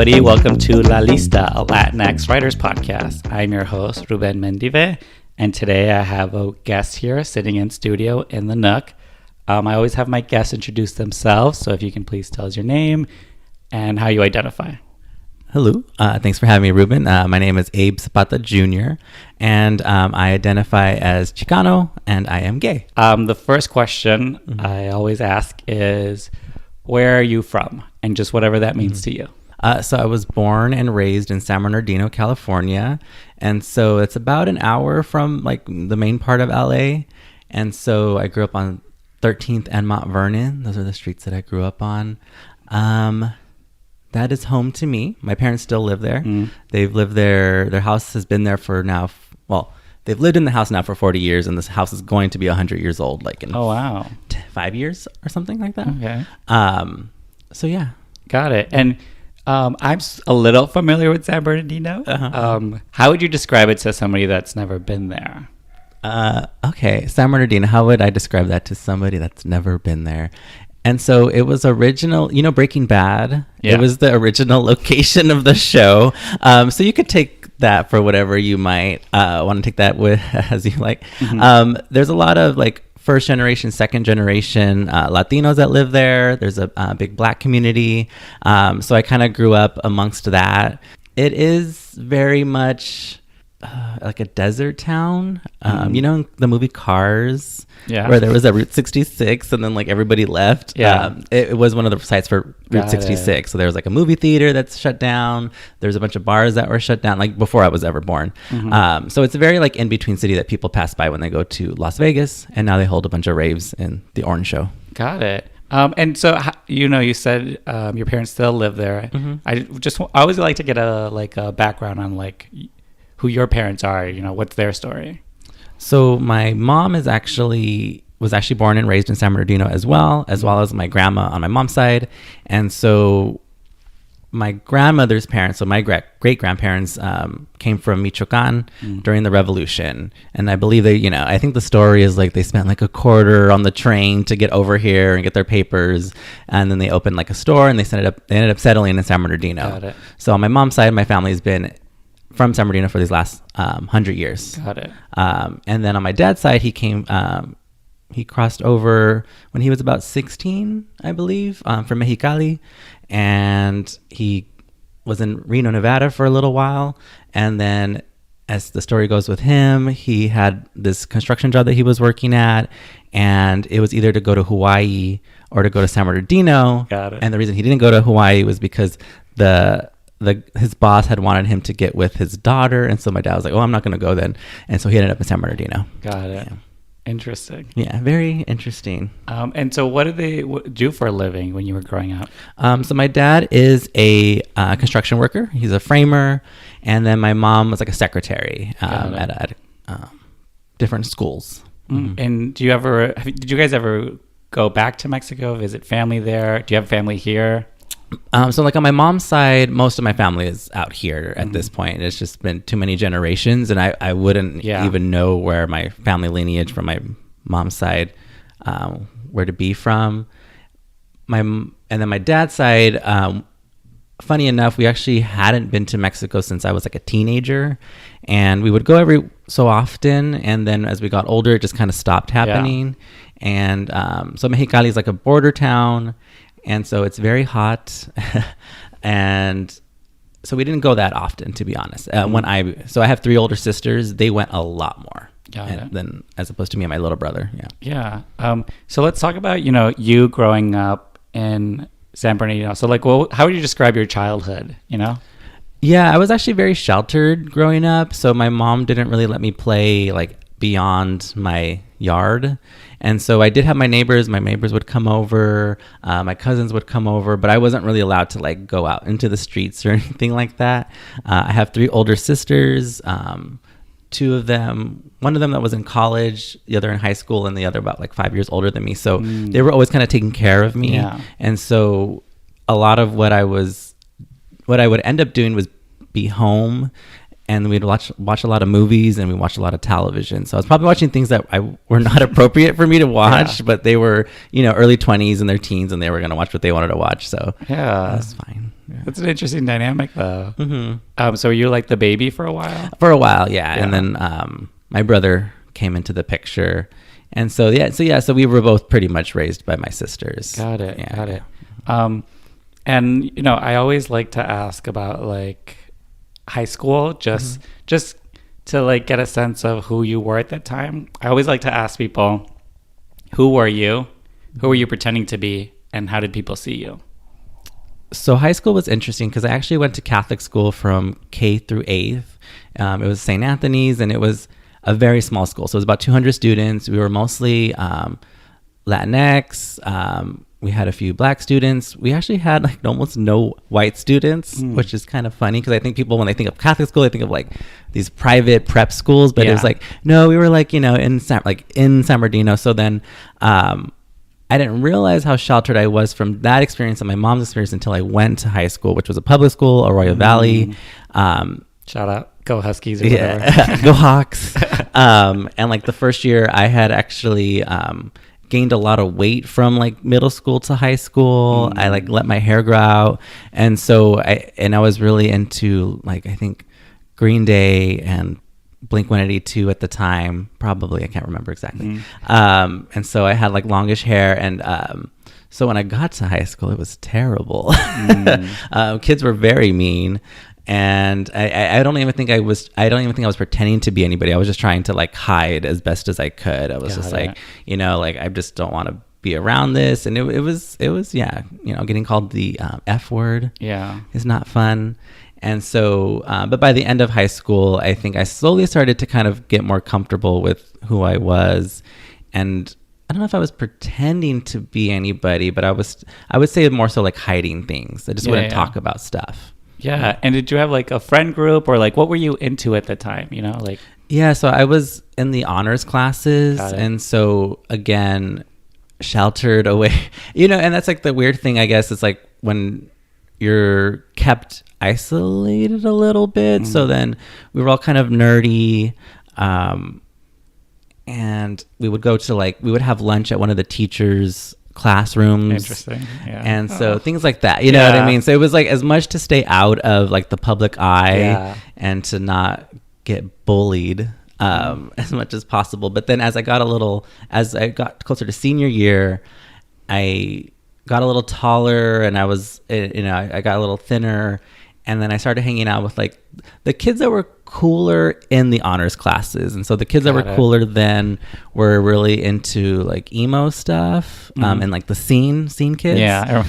everybody. Welcome to La Lista, a LatinX writers podcast. I'm your host, Ruben Mendive, and today I have a guest here sitting in studio in the Nook. I always have my guests introduce themselves, so if you can please tell us your name and how you identify. Hello. Thanks for having me, Ruben. My name is Abe Zapata Jr., and I identify as Chicano, and I am gay. The first question I always ask is, where are you from? And just whatever that means to you. So I was born and raised in San Bernardino, California, and so it's about an hour from like the main part of LA. And so I grew up on 13th and Mount Vernon. Those are the streets that I grew up on. That is home to me. My parents still live there. They've lived there. Their house has been there for now. They've lived in the house now for 40 years, and this house is going to be 100 years old, like in 5 years or something like that. Okay. So yeah. Got it. And I'm a little familiar with San Bernardino. How would you describe it to somebody that's never been there? Okay, San Bernardino. How would I describe that to somebody that's never been there? And so it was original, Breaking Bad. Yeah. It was the original location of the show. So you could take that for whatever you might want to take that with as you like. There's a lot of like first generation, second generation Latinos that live there. There's a big Black community. So I kind of grew up amongst that. It is very much like a desert town. In the movie Cars, where there was a Route 66 and then like everybody left. It was one of the sites for Route 66. So there was like a movie theater that's shut down. There's a bunch of bars that were shut down like before I was ever born. So it's a very like in between city that people pass by when they go to Las Vegas, and now they hold a bunch of raves in the Orange Show. Got it. And so, you said your parents still live there. I always like to get a background on like who your parents are, what's their story? So my mom was actually born and raised in San Bernardino as well as my grandma on my mom's side. And so my grandmother's parents, so my great-grandparents came from Michoacan during the revolution. And I believe I think the story is like they spent like a quarter on the train to get over here and get their papers. And then they opened like a store and they ended up settling in San Bernardino. Got it. So on my mom's side, my family's been from San Bernardino for these last 100 years. Got it. And then on my dad's side, he crossed over when he was about 16, I believe, from Mexicali. And he was in Reno, Nevada for a little while. And then as the story goes with him, he had this construction job that he was working at. And it was either to go to Hawaii or to go to San Bernardino. Got it. And the reason he didn't go to Hawaii was because his boss had wanted him to get with his daughter, and so my dad was like, "Oh, I'm not going to go then," and so he ended up in San Bernardino. Got it. Yeah. Interesting. Yeah, very interesting. And so, what did they do for a living when you were growing up? So my dad is a construction worker. He's a framer, and then my mom was like a secretary at different schools. And did you guys ever go back to Mexico, visit family there? Do you have family here? So like on my mom's side, most of my family is out here at this point. It's just been too many generations, and I wouldn't even know where my family lineage from my mom's side, where to be from. And then my dad's side, funny enough, we actually hadn't been to Mexico since I was like a teenager, and we would go every so often. And then as we got older, it just kind of stopped happening. And so Mexicali is like a border town. And so it's very hot, and so we didn't go that often, to be honest. So I have 3 older sisters. They went a lot more than as opposed to me and my little brother. Yeah. So let's talk about you growing up in San Bernardino. So like, how would you describe your childhood? Yeah, I was actually very sheltered growing up. So my mom didn't really let me play like beyond my yard. And so I did have my neighbors. My neighbors would come over. My cousins would come over, but I wasn't really allowed to like go out into the streets or anything like that. I have 3 older sisters. 2 of them, one of them that was in college, the other in high school, and the other about like 5 years older than me. So they were always kind of taking care of me. Yeah. And so a lot of what I would end up doing was be home, and we'd watch a lot of movies, and we watched a lot of television. So I was probably watching things that were not appropriate for me to watch, but they were, early 20s and their teens, and they were going to watch what they wanted to watch. So yeah, that's fine. That's an interesting dynamic, though. So were you like the baby for a while? For a while, yeah. And then my brother came into the picture. And so we were both pretty much raised by my sisters. Got it. And, you know, I always like to ask about like high school, just to like get a sense of who you were at that time. I always like to ask people, who were you? Who were you pretending to be? And how did people see you? So high school was interesting because I actually went to Catholic school from K through 8th. It was St. Anthony's, and it was a very small school. So it was about 200 students. We were mostly Latinx. We had a few black students. We actually had like almost no white students, which is kind of funny because I think people, when they think of Catholic school, they think of like these private prep schools. But it was like, no, we were like, you know, in San Bernardino. So then I didn't realize how sheltered I was from that experience and my mom's experience until I went to high school, which was a public school, Arroyo Valley. Shout out, go Huskies or whatever. Go Hawks. And like the first year I had actually gained a lot of weight from like middle school to high school. I like let my hair grow out. And so I was really into like, I think Green Day and Blink-182 at the time, probably, I can't remember exactly. And so I had like longish hair, and so when I got to high school, it was terrible. Kids were very mean, and I don't even think I was pretending to be anybody. I was just trying to like hide as best as I could. I was like, you know, like I just don't want to be around this, and it was yeah, you know, getting called the F word is not fun. And so, but by the end of high school, I think I slowly started to kind of get more comfortable with who I was. And I don't know if I was pretending to be anybody, but I would say more so like hiding things. I just wouldn't talk about stuff. Yeah. And did you have like a friend group, or like what were you into at the time? You know, like. Yeah. So I was in the honors classes. And so again, sheltered away, you know, and that's like the weird thing, I guess. It's like when you're kept isolated a little bit. So then we were all kind of nerdy. And we would go to we would have lunch at one of the teachers' classrooms. Interesting. Yeah. And so things like that, you know what I mean? So it was like as much to stay out of like the public eye and to not get bullied as much as possible. But then as I got closer to senior year, I got a little taller, and I was, you know, I got a little thinner. And then I started hanging out with like the kids that were cooler in the honors classes. And so the kids that were cooler then were really into like emo stuff, and like the scene kids. Yeah.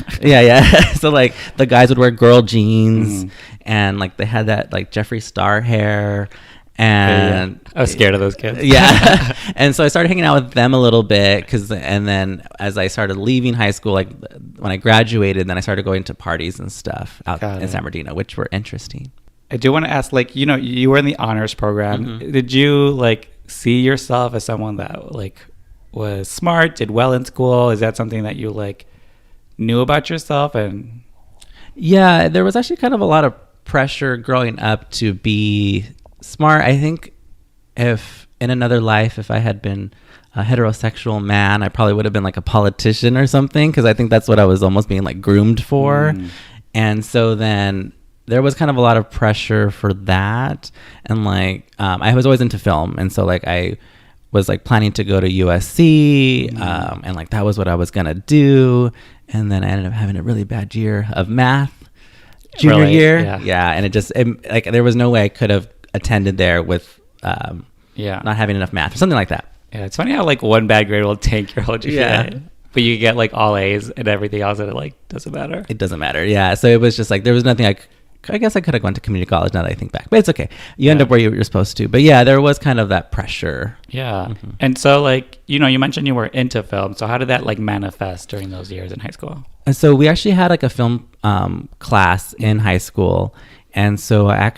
So like the guys would wear girl jeans, and like they had that like Jeffree Star hair. And I was scared of those kids. Yeah. And so I started hanging out with them a little bit and then as I started leaving high school, like when I graduated, then I started going to parties and stuff out in San Bernardino, which were interesting. I do want to ask, like, you know, you were in the honors program. Did you like see yourself as someone that like was smart, did well in school? Is that something that you like knew about yourself? And yeah, there was actually kind of a lot of pressure growing up to be smart. I think if in another life, if I had been a heterosexual man, I probably would have been like a politician or something, because I think that's what I was almost being like groomed for. And so then there was kind of a lot of pressure for that. And like I was always into film, and so like I was like planning to go to USC, and like that was what I was gonna do. And then I ended up having a really bad year of math junior year. And it like there was no way I could have attended there with not having enough math or something like that. Yeah, it's funny how like one bad grade will tank your whole GPA, but you get like all A's and everything else, and it like doesn't matter. It doesn't matter. Yeah, so it was just like there was nothing I guess I could have gone to community college now that I think back, but it's okay. You end up where you're supposed to. But yeah, there was kind of that pressure. Yeah. And so like, you know, you mentioned you were into film. So how did that like manifest during those years in high school? And so we actually had like a film class in high school. And so I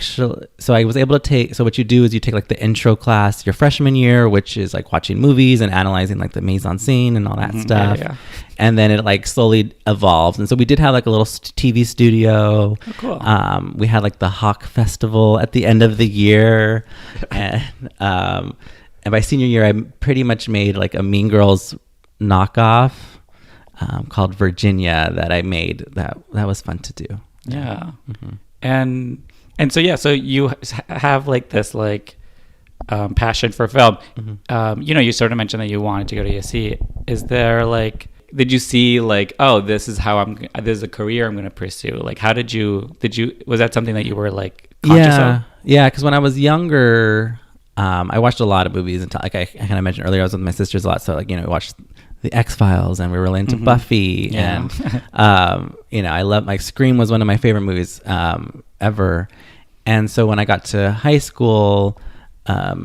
was able to take, so what you do is you take like the intro class your freshman year, which is like watching movies and analyzing like the mise en scene and all that stuff. And then it like slowly evolves. And so we did have like a little TV studio. Oh, cool. We had like the Hawk Festival at the end of the year. And by senior year, I pretty much made like a Mean Girls knockoff called Virginia that I made. That was fun to do. Yeah. And so yeah, so you have like this like passion for film. You sort of mentioned that you wanted to go to USC. Is there like, did you see like, oh, this is a career I'm going to pursue? Like, how did you was that something that you were like conscious of? Yeah, because when I was younger, I watched a lot of movies, and like I kind of mentioned earlier, I was with my sisters a lot, so like we watched the X-Files, and we were really into Buffy, and I love, like, Scream was one of my favorite movies ever. And so when I got to high school, I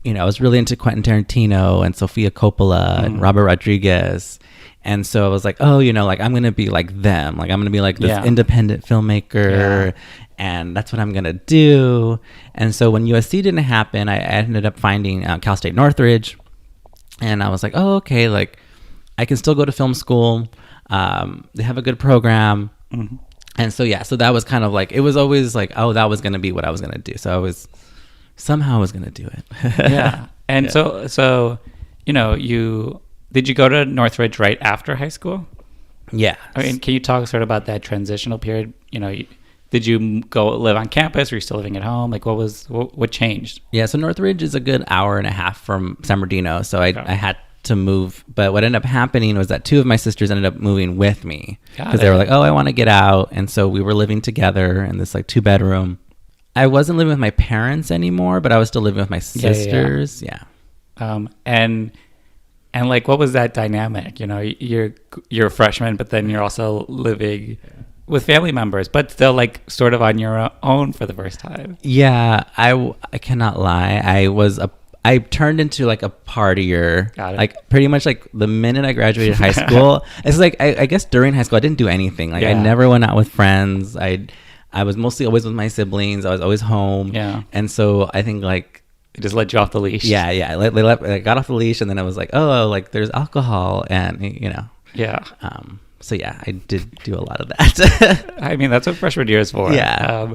was really into Quentin Tarantino and Sofia Coppola and Robert Rodriguez. And so I was like, oh, like, I'm going to be like them. Like, I'm going to be like this independent filmmaker, and that's what I'm going to do. And so when USC didn't happen, I ended up finding Cal State Northridge. And I was like, oh, okay, like, I can still go to film school. They have a good program. And so, so that was kind of like, it was always like, oh, that was going to be what I was going to do. So I was going to do it. And so, did you go to Northridge right after high school? Yeah. I mean, can you talk sort of about that transitional period? Did you go live on campus? Were you still living at home? Like, what changed? Yeah, so Northridge is a good hour and a half from San Bernardino. So I had to move. But what ended up happening was that two of my sisters ended up moving with me because they were like, oh, I want to get out. And so we were living together in this like 2-bedroom. I wasn't living with my parents anymore, but I was still living with my sisters. And like, what was that dynamic? You're a freshman, but then you're also living with family members, but still like sort of on your own for the first time. Yeah, I cannot lie. I turned into like a partier. Got it. Like pretty much like the minute I graduated high school. It's like I guess during high school I didn't do anything. Like I never went out with friends. I was mostly always with my siblings. I was always home. Yeah. And so I think like it just let you off the leash. Yeah. I got off the leash, and then I was like, oh, like there's alcohol, and Yeah. So yeah, I did do a lot of that. I mean, that's what freshman year is for. Yeah.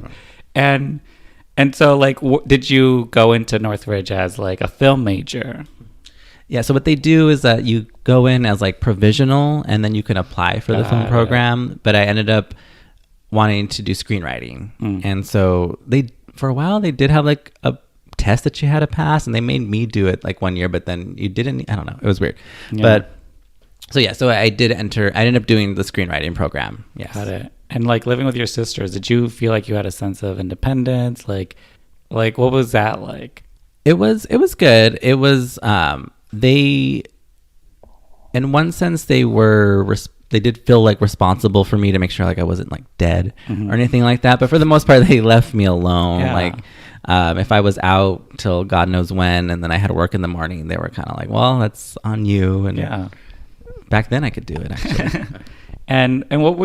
And so like, did you go into Northridge as like a film major? Yeah. So what they do is that you go in as like provisional, and then you can apply for the film program. But I ended up wanting to do screenwriting. And so for a while they did have like a test that you had to pass, and they made me do it like one year, but then you didn't. I don't know. It was weird. Yeah. But so I ended up doing the screenwriting program. Yes. Got it. And like living with your sisters, did you feel like you had a sense of independence? Like what was that like? It was good. It was they, in one sense, they did feel like responsible for me to make sure like I wasn't like dead or anything like that. But for the most part, they left me alone. Yeah. Like if I was out till God knows when, and then I had work in the morning, they were kind of like, well, that's on you. And back then I could do it actually. And what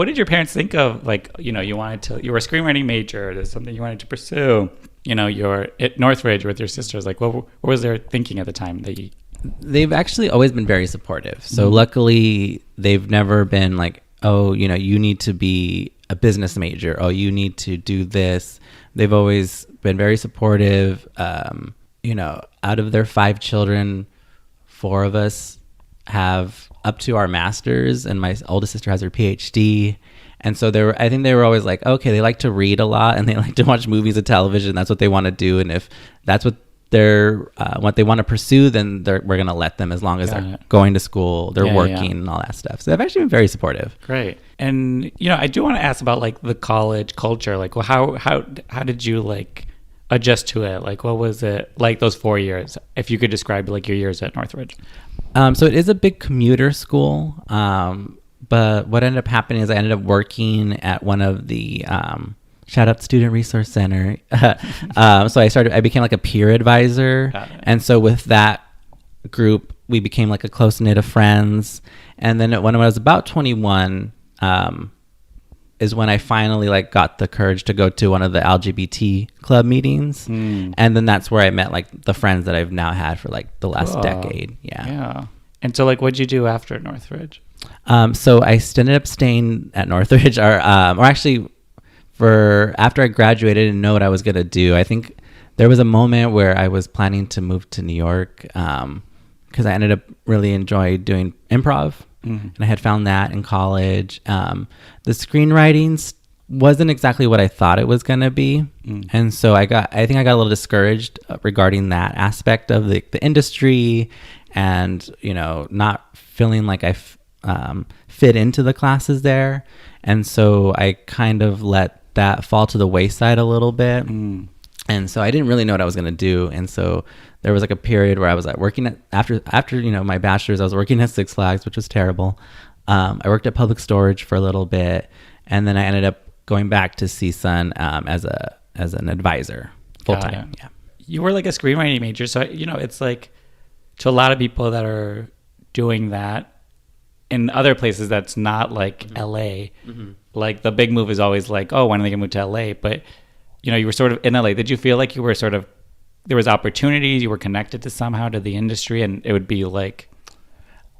did your parents think of, like, you were a screenwriting major, there's something you wanted to pursue, you're at Northridge with your sisters, like what was their thinking at the time that you... They've actually always been very supportive. So luckily they've never been like, oh, you need to be a business major, oh, you need to do this. They've always been very supportive. Out of their 5 children, 4 of us have up to our masters, and my oldest sister has her PhD. And so I think they were always like, okay, they like to read a lot, and they like to watch movies and television. That's what they want to do. And if that's what what they want to pursue, then we're going to let them, as long as they're going to school, they're working and all that stuff. So they've actually been very supportive. Great. And, I do want to ask about like the college culture. Like, well, how did you like adjust to it? Like, what was it like those 4 years? If you could describe like your years at Northridge. So it is a big commuter school. But what ended up happening is I ended up working at one of the, shout out Student Resource Center. So I became like a peer advisor. And so with that group, we became like a close knit of friends. And then when I was about 21, is when I finally like got the courage to go to one of the LGBT club meetings. And then that's where I met like the friends that I've now had for like the last decade. Yeah. And so like, what'd you do after Northridge? So I ended up staying at Northridge, or actually after I graduated, I didn't know what I was going to do. I think there was a moment where I was planning to move to New York, because I ended up really enjoying doing improv. And I had found that in college. The screenwriting wasn't exactly what I thought it was going to be. And so I think I got a little discouraged regarding that aspect of the industry, and, you know, not feeling like I fit into the classes there. And so I kind of let that fall to the wayside a little bit. And so I didn't really know what I was going to do. And so there was like a period where I was like working at, after, you know, my bachelor's, I was working at Six Flags, which was terrible. I worked at Public Storage for a little bit, and then I ended up going back to CSUN as an advisor full time. Yeah. You were like a screenwriting major, so, you know, it's like, to a lot of people that are doing that in other places that's not like LA, like the big move is always like, oh, when are they gonna move to LA? But, you know, you were sort of in LA. Did you feel like you were sort of, there was opportunities, you were connected to somehow to the industry, and it would be like...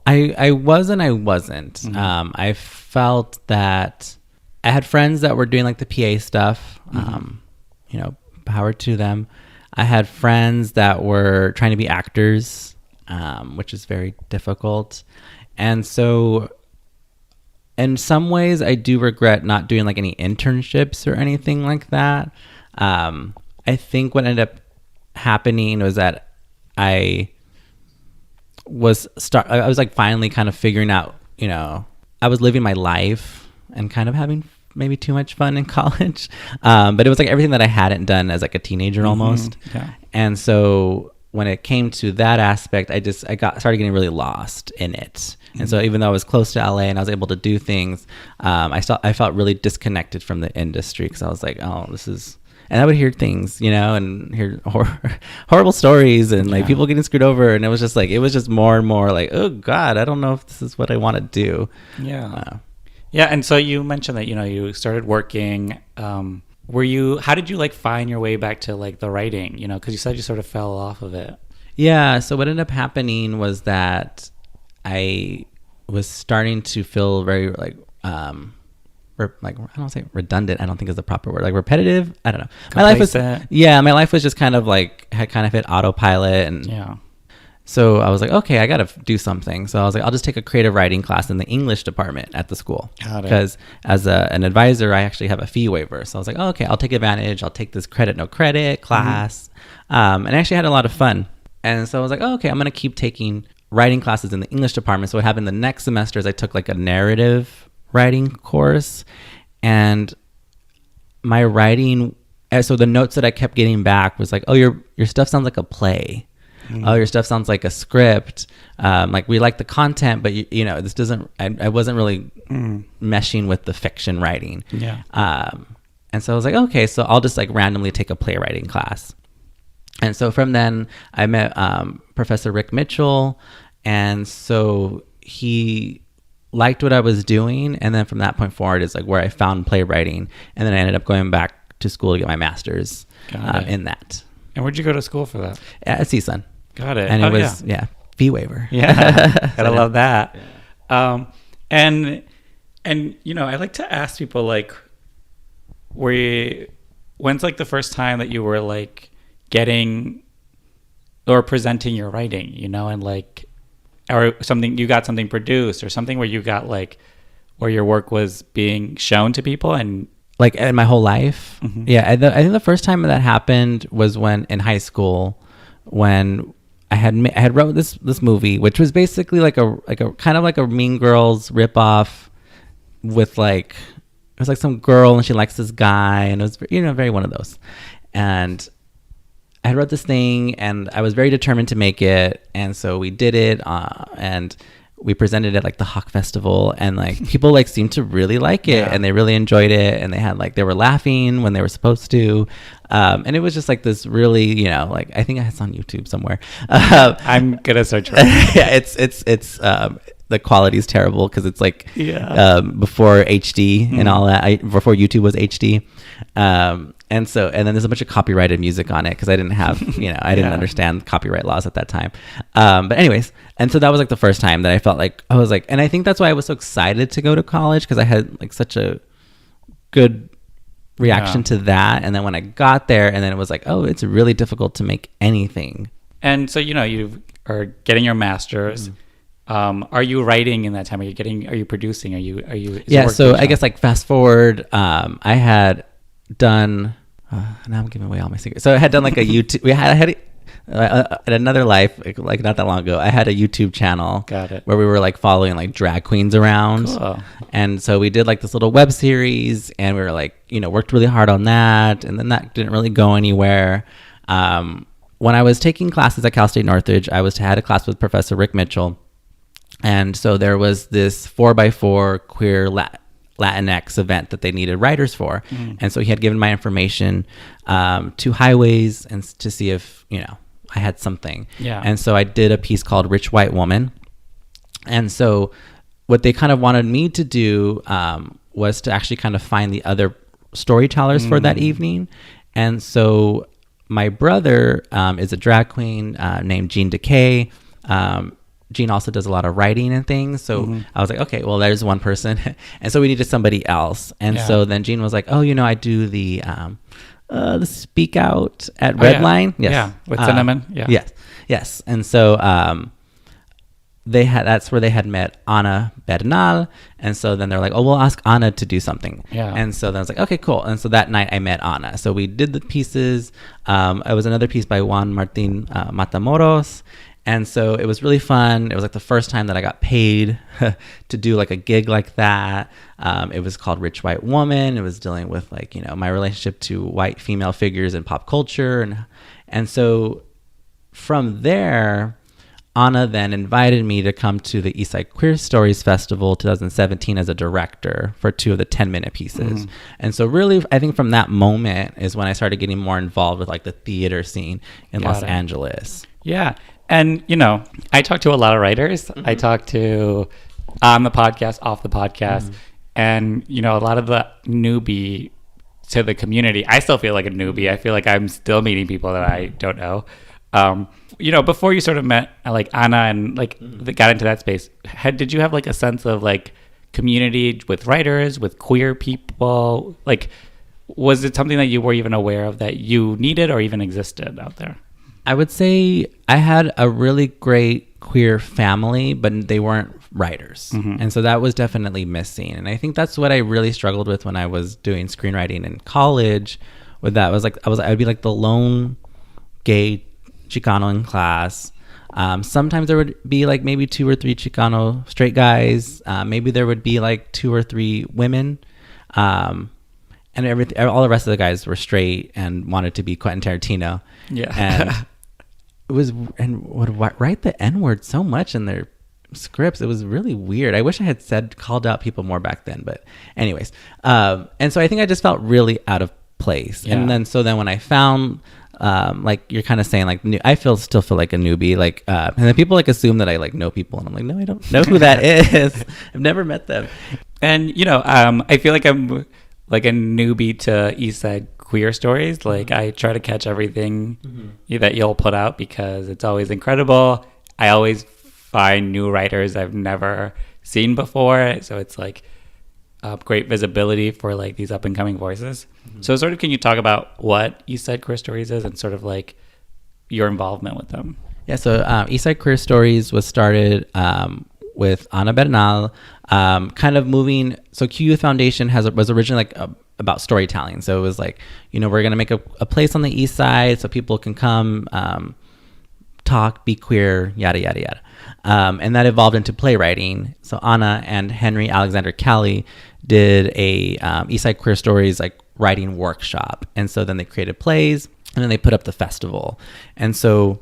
I was and I wasn't. I felt that I had friends that were doing like the PA stuff, you know, power to them. I had friends that were trying to be actors, which is very difficult. And so in some ways I do regret not doing like any internships or anything like that. I think what ended up happening was that I was like finally kind of figuring out, you know, I was living my life and kind of having maybe too much fun in college. But it was like everything that I hadn't done as like a teenager almost. Yeah. And so when it came to that aspect, I started getting really lost in it. And so even though I was close to LA and I was able to do things, I felt really disconnected from the industry, because I was like, oh, this is... And I would hear things, you know, and hear horrible stories and like people getting screwed over. And it was just more and more like, oh God, I don't know if this is what I want to do. Yeah. Yeah. And so you mentioned that, you know, you started working. How did you like find your way back to like the writing, you know, because you said you sort of fell off of it. Yeah. So what ended up happening was that I was starting to feel very like, I don't say redundant. I don't think is the proper word. Like repetitive. I don't know. My life was just kind of like had kind of hit autopilot, and so I was like, okay, I got to do something. So I was like, I'll just take a creative writing class in the English department at the school, because as an advisor, I actually have a fee waiver. So I was like, oh, okay, I'll take advantage. I'll take this credit, no credit class, and I actually had a lot of fun. And so I was like, oh, okay, I'm gonna keep taking writing classes in the English department. So what happened the next semester is I took like a narrative writing course, and my writing, so the notes that I kept getting back was like, oh, your stuff sounds like a play. Oh, your stuff sounds like a script. Like, we like the content, but you know, this doesn't, I wasn't really meshing with the fiction writing. And so I was like, okay, so I'll just like randomly take a playwriting class. And so from then I met Professor Rick Mitchell, and so he liked what I was doing, and then from that point forward is like where I found playwriting, and then I ended up going back to school to get my master's in that. And where'd you go to school for that? At CSUN. Got it. And it was fee waiver. Gotta love that. And you know, I like to ask people like, when's like the first time that you were like getting or presenting your writing, you know, and like, or something, you got something produced or something where you got like, where your work was being shown to people, and like in my whole life. I think the first time that happened was when in high school, when I had wrote this movie, which was basically like a kind of like a Mean Girls ripoff, with like, it was like some girl and she likes this guy, and it was, you know, very one of those. And I wrote this thing, and I was very determined to make it, and so we did it, and we presented it at like the Hawk Festival, and like people like seemed to really like it, and they really enjoyed it, and they had like, they were laughing when they were supposed to, and it was just like this really, you know, like, I think it's on YouTube somewhere. I'm gonna search for it. It's the quality is terrible because it's like before HD and all that, before YouTube was HD. And then there's a bunch of copyrighted music on it because I didn't have, you know, I didn't understand copyright laws at that time. But anyways, and so that was like the first time that I felt like, I was like, and I think that's why I was so excited to go to college, because I had like such a good reaction to that. And then when I got there, and then it was like, oh, it's really difficult to make anything. And so, you know, you are getting your master's. Are you writing in that time? Are you producing? Are you? Yeah. So I guess like fast forward, I had done. Now I'm giving away all my secrets. So I had done like a YouTube. I had in another life, like not that long ago, I had a YouTube channel. Got it. Where we were like following like drag queens around. Cool. And so we did like this little web series, and we were like, worked really hard on that, and then that didn't really go anywhere. When I was taking classes at Cal State Northridge, I had a class with Professor Rick Mitchell. And so there was this 4x4 queer LatinX event that they needed writers for. And so he had given my information to Highways and to see if, I had something. Yeah. And so I did a piece called Rich White Woman. And so what they kind of wanted me to do was to actually kind of find the other storytellers for that evening. And so my brother is a drag queen named Jean Decay. Jean also does a lot of writing and things. So I was like, okay, well, there's one person. And so we needed somebody else. And so then Jean was like, oh, I do the Speak Out at Redline. Yes. Yeah, with Cinnamon. Yeah. Yes. And so that's where they had met Ana Bernal. And so then they're like, oh, we'll ask Ana to do something. Yeah. And so then I was like, okay, cool. And so that night I met Ana. So we did the pieces. It was another piece by Juan Martin Matamoros. And so it was really fun. It was like the first time that I got paid to do like a gig like that. It was called Rich White Woman. It was dealing with like, my relationship to white female figures in pop culture. And so from there, Ana then invited me to come to the Eastside Queer Stories Festival 2017 as a director for 2 of the 10-minute pieces. And so really, I think from that moment is when I started getting more involved with like the theater scene in Los Angeles. Yeah. And, I talk to a lot of writers. I talk to on the podcast, off the podcast. And, a lot of the newbie to the community, I still feel like a newbie. I feel like I'm still meeting people that I don't know. Before you sort of met like Ana and like got into that space, did you have like a sense of like community with writers, with queer people? Like, was it something that you were even aware of that you needed or even existed out there? I would say I had a really great queer family, but they weren't writers. And so that was definitely missing. And I think that's what I really struggled with when I was doing screenwriting in college. With that was like, I'd be like the lone gay Chicano in class. Sometimes there would be like maybe 2 or 3 Chicano straight guys. Maybe there would be like 2 or 3 women. And all the rest of the guys were straight and wanted to be Quentin Tarantino. Yeah. And would write the N-word so much in their scripts. It was really weird. I wish I had called out people more back then, but anyways. And so I think I just felt really out of place. Yeah. And then when I found, like you're kind of saying like, I still feel like a newbie, like, and then people like assume that I like know people, and I'm like, no, I don't know who that is. I've never met them. And, I feel like I'm like a newbie to Eastside Queer Stories. Like I try to catch everything that you'll put out because it's always incredible. I always find new writers I've never seen before, so it's like great visibility for like these up and coming voices. So sort of, can you talk about what Eastside Queer Stories is and sort of like your involvement with them? Yeah, so Eastside Queer Stories was started with Ana Bernal, kind of moving. So Q Youth Foundation was originally like about storytelling. So it was like, we're going to make a place on the East Side so people can come, talk, be queer, yada, yada, yada. And that evolved into playwriting. So Ana and Henry Alexander Cali did a Eastside Queer Stories like writing workshop. And so then they created plays, and then they put up the festival. And so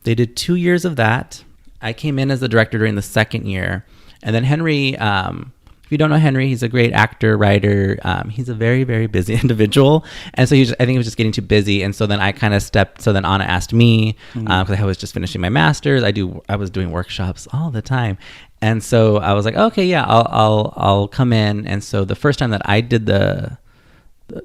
they did 2 years of that. I came in as the director during the second year. And then Henry, if you don't know Henry, he's a great actor, writer. He's a very, very busy individual. And so I think he was just getting too busy. And so then I kind of so then Ana asked me, because I was just finishing my master's. I was doing workshops all the time. And so I was like, okay, yeah, I'll come in. And so the first time that I did the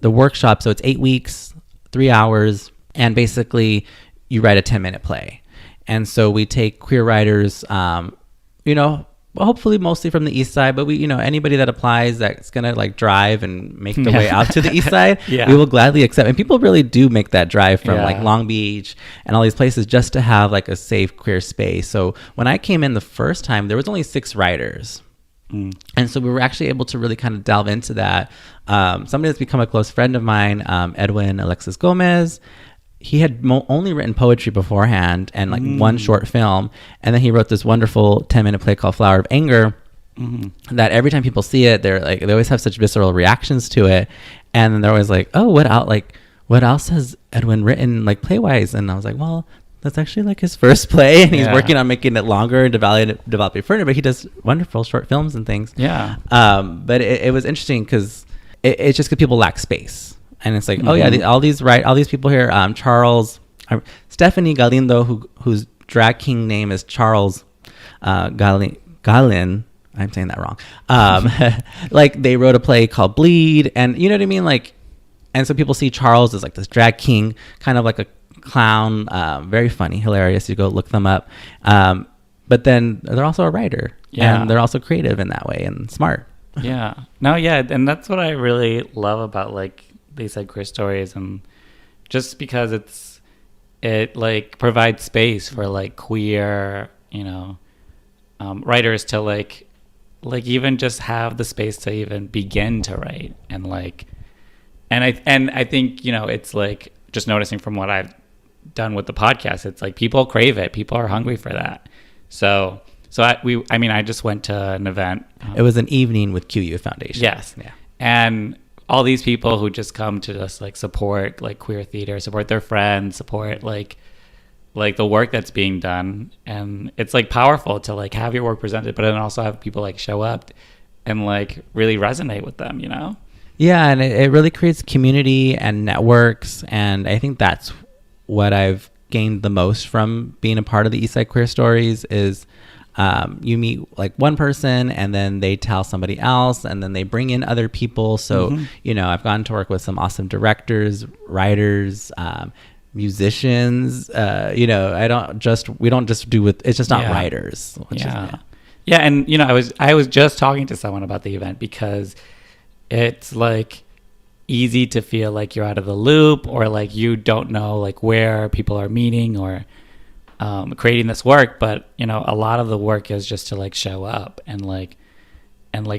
workshop, so it's 8 weeks, 3 hours, and basically you write a 10-minute play. And so we take queer writers, hopefully mostly from the east side, but we, anybody that applies that's gonna like drive and make the way out to the east side, we will gladly accept. And people really do make that drive from like Long Beach and all these places just to have like a safe, queer space. So when I came in the first time, there was only 6 writers. And so we were actually able to really kind of delve into that. Somebody that's become a close friend of mine, Edwin Alexis Gomez, he had only written poetry beforehand and like one short film. And then he wrote this wonderful 10-minute play called Flower of Anger that every time people see it, they're like, they always have such visceral reactions to it. And then they're always like, oh, what else has Edwin written like play-wise? And I was like, well, that's actually like his first play, and he's working on making it longer and developing further, but he does wonderful short films and things. But it was interesting because it's just because people lack space. And it's like, oh yeah, all these people here, Stephanie Galindo, whose drag king name is Charles Gallin. I'm saying that wrong. Like they wrote a play called Bleed, and you know what I mean? Like, and so people see Charles as like this drag king, kind of like a clown, very funny, hilarious. You go look them up. But then they're also a writer, and they're also creative in that way and smart. And that's what I really love about like these like queer stories, and just because it like provides space for like queer writers to like even just have the space to even begin to write, and I think it's like just noticing from what I've done with the podcast, it's like people crave it, people are hungry for that. So I just went to an event. It was an evening with QU Foundation. And all these people who just come to just like support like queer theater, support their friends, support like the work that's being done. And it's like powerful to like have your work presented, but then also have people like show up and like really resonate with them, Yeah, and it really creates community and networks. And I think that's what I've gained the most from being a part of the Eastside Queer Stories is you meet like one person and then they tell somebody else and then they bring in other people. So, I've gotten to work with some awesome directors, writers, musicians. We don't just do with, it's just not writers. And, I was just talking to someone about the event because it's like easy to feel like you're out of the loop, or like you don't know like where people are meeting or creating this work. But a lot of the work is just to like show up and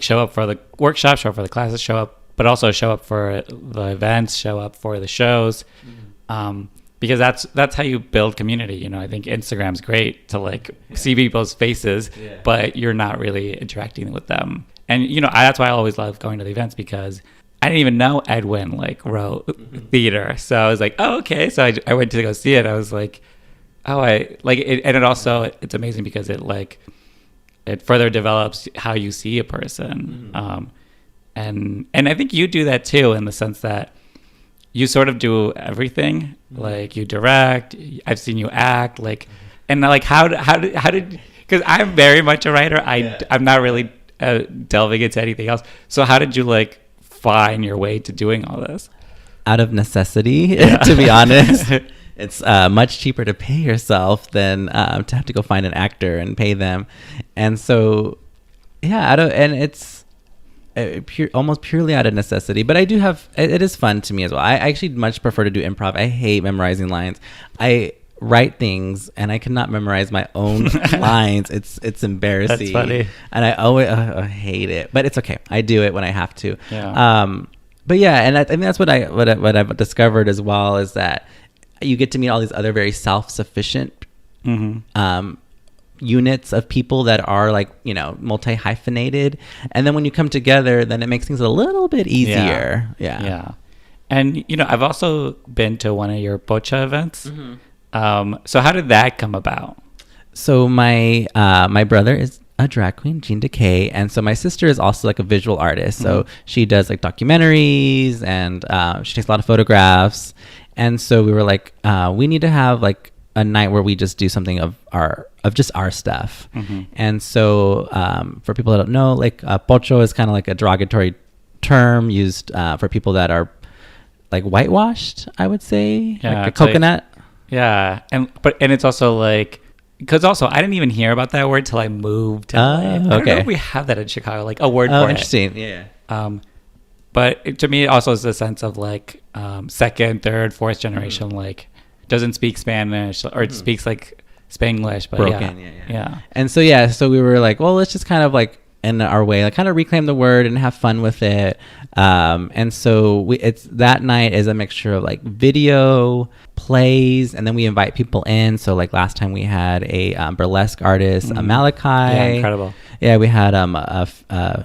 show up for the workshops, show up for the classes, show up, but also show up for the events, show up for the shows, because that's how you build community. I think Instagram's great to like see people's faces, but you're not really interacting with them. And that's why I always love going to the events, because I didn't even know Edwin like wrote theater. So I was like, oh, okay. So I went to go see it. I was like, oh, I like it. And it's amazing because it further develops how you see a person. And I think you do that too, in the sense that you sort of do everything. Like you direct, I've seen you act, like, and like, how did, because I'm very much a writer. I'm not really delving into anything else. So how did you like find your way to doing all this? Out of necessity, to be honest. It's much cheaper to pay yourself than to have to go find an actor and pay them. And so, it's almost purely out of necessity. But I do have, it is fun to me as well. I actually much prefer to do improv. I hate memorizing lines. I write things and I cannot memorize my own lines. It's embarrassing. That's funny. And I always hate it, but it's okay. I do it when I have to. But and I think that's what I've discovered as well, is that you get to meet all these other very self-sufficient units of people that are like, multi-hyphenated. And then when you come together, then it makes things a little bit easier. Yeah. And, I've also been to one of your Bocha events. So how did that come about? So my brother is a drag queen, Jean Decay, and so my sister is also like a visual artist. So she does like documentaries and she takes a lot of photographs. And so we were like, we need to have like a night where we just do something of just our stuff. And so for people that don't know, like pocho is kind of like a derogatory term used for people that are like whitewashed, I would say, like a coconut. And it's also like because also I didn't even hear about that word till I moved to LA. I don't know if we have that in Chicago, like a word for interesting. it. But to me, it also is a sense of like second, third, fourth generation, like doesn't speak Spanish or it speaks like Spanglish, but broken. Yeah. And so so we were like, well, let's just kind of like in our way, like kind of reclaim the word and have fun with it. And so it's that night is a mixture of like video plays, and then we invite people in. So like last time we had a burlesque artist, Malachi. Yeah, incredible. Yeah, we had a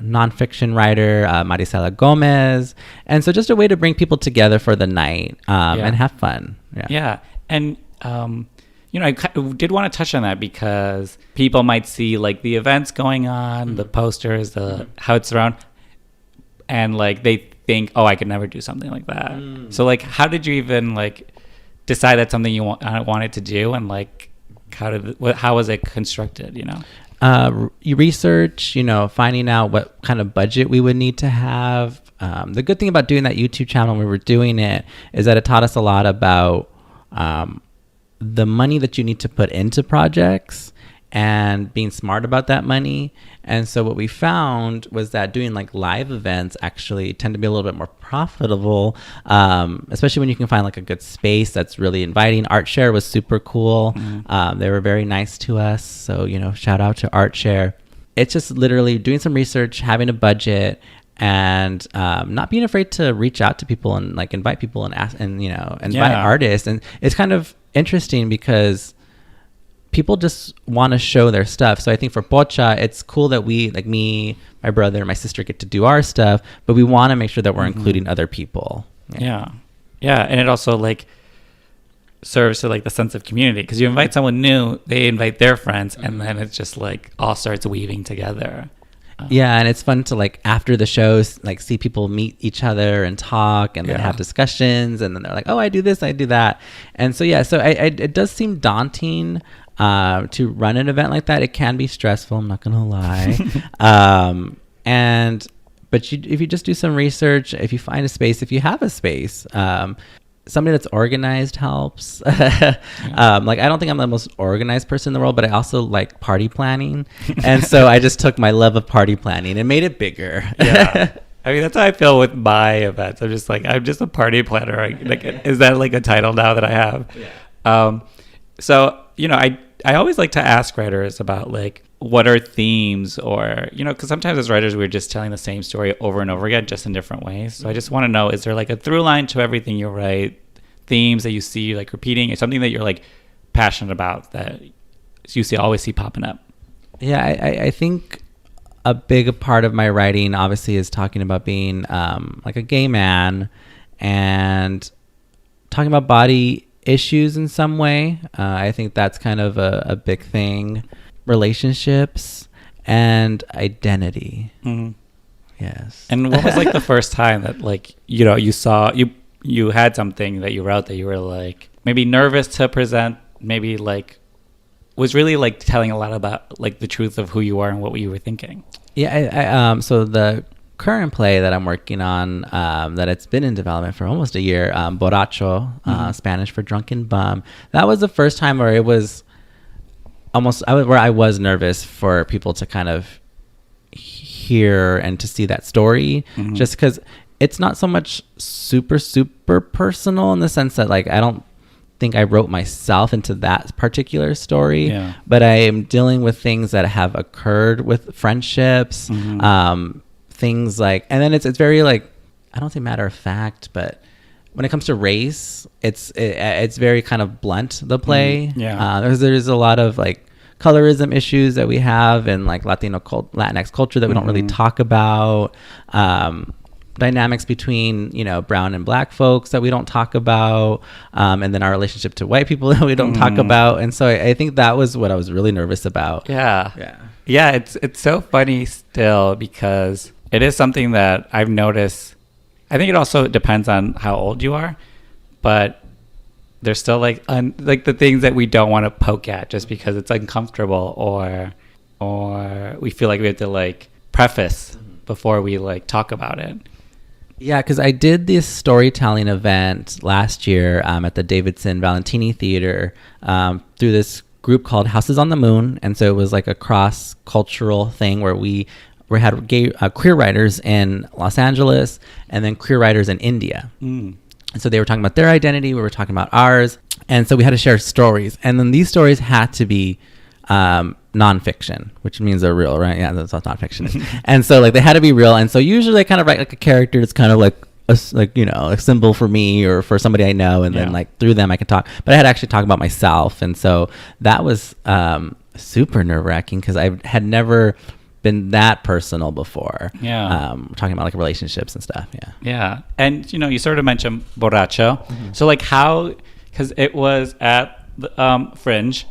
nonfiction writer, Marisela Gomez. And so just a way to bring people together for the night and have fun. Yeah. And, I did want to touch on that because people might see like the events going on, the posters, how it's around, and like they think, oh, I could never do something like that. So like, how did you even like decide that's something you wanted to do, and like how was it constructed? You research, finding out what kind of budget we would need to have. The good thing about doing that YouTube channel when we were doing it is that it taught us a lot about the money that you need to put into projects and being smart about that money. And so what we found was that doing like live events actually tend to be a little bit more profitable, especially when you can find like a good space that's really inviting. ArtShare was super cool. They were very nice to us. So, shout out to ArtShare. It's just literally doing some research, having a budget, and not being afraid to reach out to people and like invite people and ask and invite artists. And it's kind of interesting because people just want to show their stuff. So I think for Pocha, it's cool that we, like me, my brother, and my sister, get to do our stuff, but we want to make sure that we're including other people. Yeah, and it also like serves to like the sense of community, because you invite someone new, they invite their friends, and then it just like all starts weaving together. And it's fun to like after the shows like see people meet each other and talk and then have discussions, and then they're like, oh, I do this, I do that. And so it does seem daunting to run an event like that. It can be stressful, I'm not gonna lie. But if you just do some research, if you find a space, if you have a space, somebody that's organized helps. Like, I don't think I'm the most organized person in the world, but I also like party planning. And so I just took my love of party planning and made it bigger. I mean, that's how I feel with my events. I'm just a party planner. Is that like a title now that I have? So, I always like to ask writers about like, what are themes, or, because sometimes as writers, we're just telling the same story over and over again, just in different ways. So I just want to know, is there like a through line to everything you write, themes that you see like repeating, or something that you're like passionate about that you always see popping up? Yeah, I think a big part of my writing obviously is talking about being like a gay man and talking about body issues in some way. I think that's kind of a big thing. Relationships and identity. Yes. And what was like the first time that like you saw you had something that you wrote that you were like maybe nervous to present, maybe like was really like telling a lot about like the truth of who you are and what you were thinking? So the current play that I'm working on, that it's been in development for almost a year, Borracho, Spanish for Drunken Bum, that was the first time where it was where I was nervous for people to kind of hear and to see that story, just because it's not so much super personal in the sense that like I don't think I wrote myself into that particular story, but I am dealing with things that have occurred with friendships, things like, and then it's very like, I don't say matter of fact, but when it comes to race, it's very kind of blunt, the play. There's a lot of like colorism issues that we have in like Latinx culture that we don't really talk about. Dynamics between brown and black folks that we don't talk about, and then our relationship to white people that we don't talk about. And so I think that was what I was really nervous about. It's so funny still, because it is something that I've noticed. I think it also depends on how old you are, but there's still like the things that we don't want to poke at just because it's uncomfortable, or we feel like we have to like preface before we like talk about it. Yeah, because I did this storytelling event last year at the Davidson Valentini Theater through this group called Houses on the Moon, and so it was like a cross-cultural thing where we had queer writers in Los Angeles and then queer writers in India. And so they were talking about their identity, we were talking about ours, and so we had to share stories, and then these stories had to be nonfiction, which means they're real, right? Yeah, that's what nonfiction is. And so like they had to be real, and so usually I kind of write like a character that's kind of like a symbol for me or for somebody I know, and then like through them I can talk. But I had to actually talk about myself, and so that was super nerve-wracking because I had never been that personal before. Talking about like relationships and stuff. And you sort of mentioned Borracho. So like how, because it was at the Fringe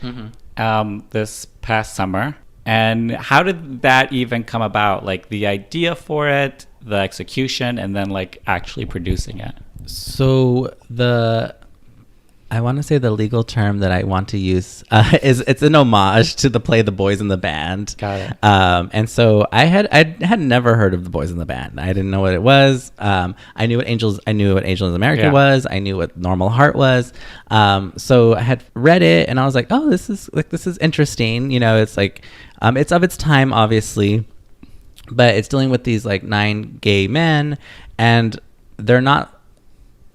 this past summer, and how did that even come about, like the idea for it, the execution, and then like actually producing it? So I want to say the legal term that I want to use is it's an homage to the play The Boys in the Band. Got it. And so I had never heard of The Boys in the Band. I didn't know what it was. I knew what Angels in America was. I knew what Normal Heart was. So I had read it and I was like, oh, this is interesting. It's like it's of its time, obviously, but it's dealing with these like 9 gay men, and they're not.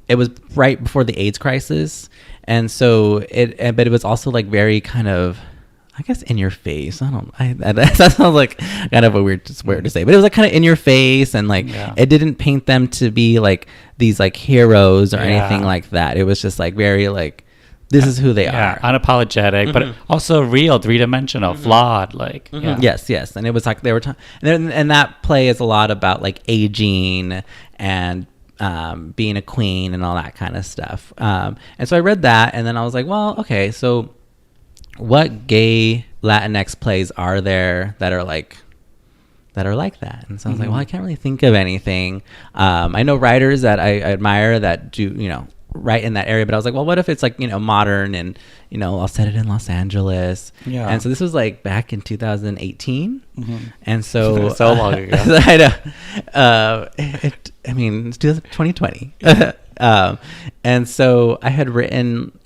It was right before the AIDS crisis, and so but it was also like very kind of, I guess, in your face. That sounds like kind of a weird to say, but it was like kind of in your face, and like it didn't paint them to be like these like heroes or anything like that. It was just like very like, this is who they are, unapologetic, but also real, 3-dimensional, flawed, like yes, and it was like they were and that play is a lot about like aging and being a queen and all that kind of stuff. And so I read that, and then I was like, well, okay, so what gay Latinx plays are there that are like that? And so I was like, well, I can't really think of anything. I know writers that I admire that do, write in that area, but I was like, well, what if it's like, modern, and I'll set it in Los Angeles. And so this was like back in 2018, and so so long ago. I know. It's 2020. And so I had written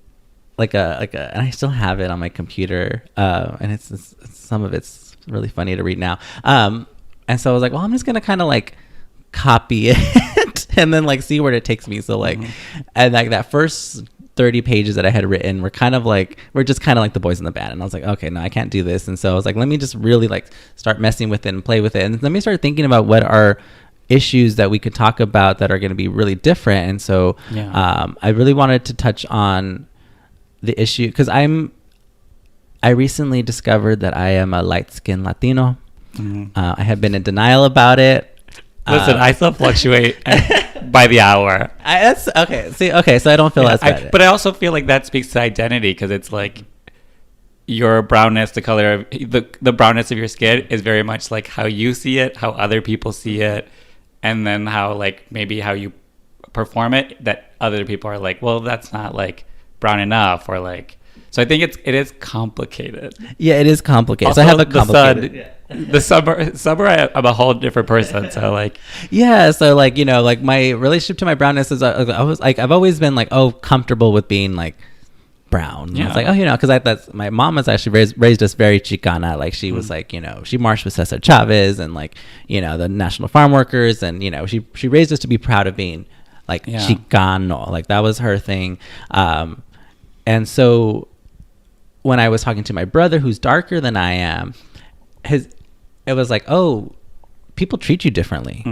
like a, and I still have it on my computer, and it's some of it's really funny to read now. And so I was like, well, I'm just gonna kind of like copy it and then like see where it takes me. So like, and like that first 30 pages that I had written were just kind of like The Boys in the Band. And I was like, okay, no, I can't do this. And so I was like, let me just really like start messing with it and play with it. And let me start thinking about what are issues that we could talk about that are going to be really different. And so I really wanted to touch on the issue because I recently discovered that I am a light-skinned Latino. I have been in denial about it. Listen, I still fluctuate by the hour. That's okay. See, okay, so I don't feel as bad. But I also feel like that speaks to identity, because it's like your brownness, the color of the brownness of your skin is very much like how you see it, how other people see it, and then how like maybe how you perform it, that other people are like, well, that's not like brown enough, or like. So I think it is complicated. Yeah, it is complicated. Also, so I have a complicated. The summer, I'm a whole different person. So like, so like like my relationship to my brownness is I've always been like comfortable with being like brown. Yeah. I was like because that's my mom has actually raised us very Chicana. Like she was like she marched with Cesar Chavez and like the National Farm Workers, and she raised us to be proud of being like Chicano. Like that was her thing. And so when I was talking to my brother, who's darker than I am, it was like, oh, people treat you differently.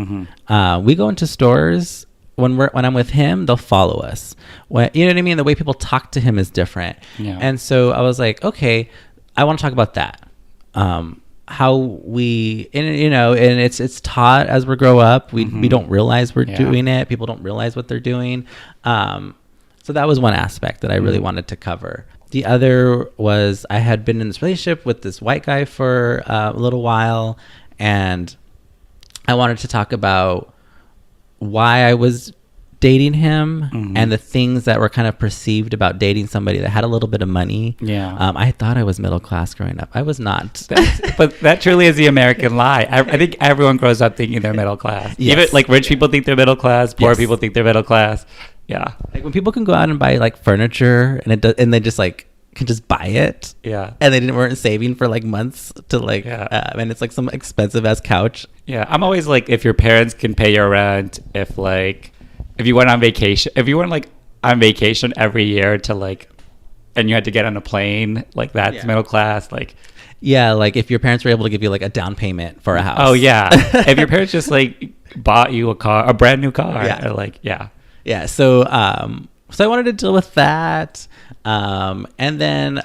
We go into stores when I'm with him, they'll follow us. You know what I mean? The way people talk to him is different. Yeah. And so I was like, okay, I want to talk about that. How we, and it's taught as we grow up. We don't realize we're doing it. People don't realize what they're doing. So that was one aspect that I really wanted to cover. The other was I had been in this relationship with this white guy for a little while, and I wanted to talk about why I was dating him and the things that were kind of perceived about dating somebody that had a little bit of money. I thought I was middle class growing up. I was not. But that truly is the American lie. I think everyone grows up thinking they're middle class. Yes. Even like rich people think they're middle class, poor people think they're middle class. Yeah. Like when people can go out and buy like furniture and they just like can just buy it. Yeah. And they weren't saving for like months to like, and it's like some expensive ass couch. Yeah. I'm always like, if your parents can pay your rent, if you went on vacation, if you went like on vacation every year to like, and you had to get on a plane, like that's middle class, like. Yeah, like if your parents were able to give you like a down payment for a house. Oh yeah. If your parents just like bought you a brand new car. Yeah. Or like, yeah. Yeah. So I wanted to deal with that. And then,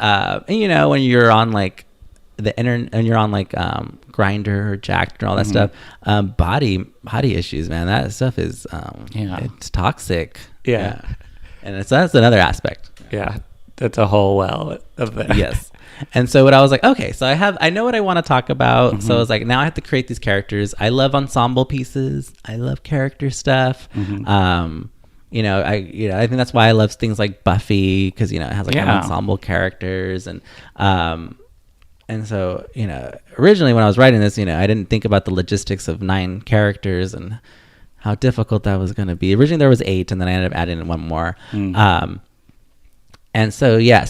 you know, when you're on like the internet and you're on like Grindr or Jacked and all that stuff, body issues, man, that stuff is, it's toxic. Yeah. And that's another aspect. Yeah. That's a whole well of that. Yes. And so what I was like, okay, so I know what I want to talk about. So I was like, now I have to create these characters. I love ensemble pieces. I love character stuff. You know, I think that's why I love things like Buffy, because, you know, it has like ensemble characters. And so, you know, originally when I was writing this, you know, I didn't think about the logistics of 9 characters and how difficult that was going to be. Originally there was 8, and then I ended up adding in 1 more. And so, yeah,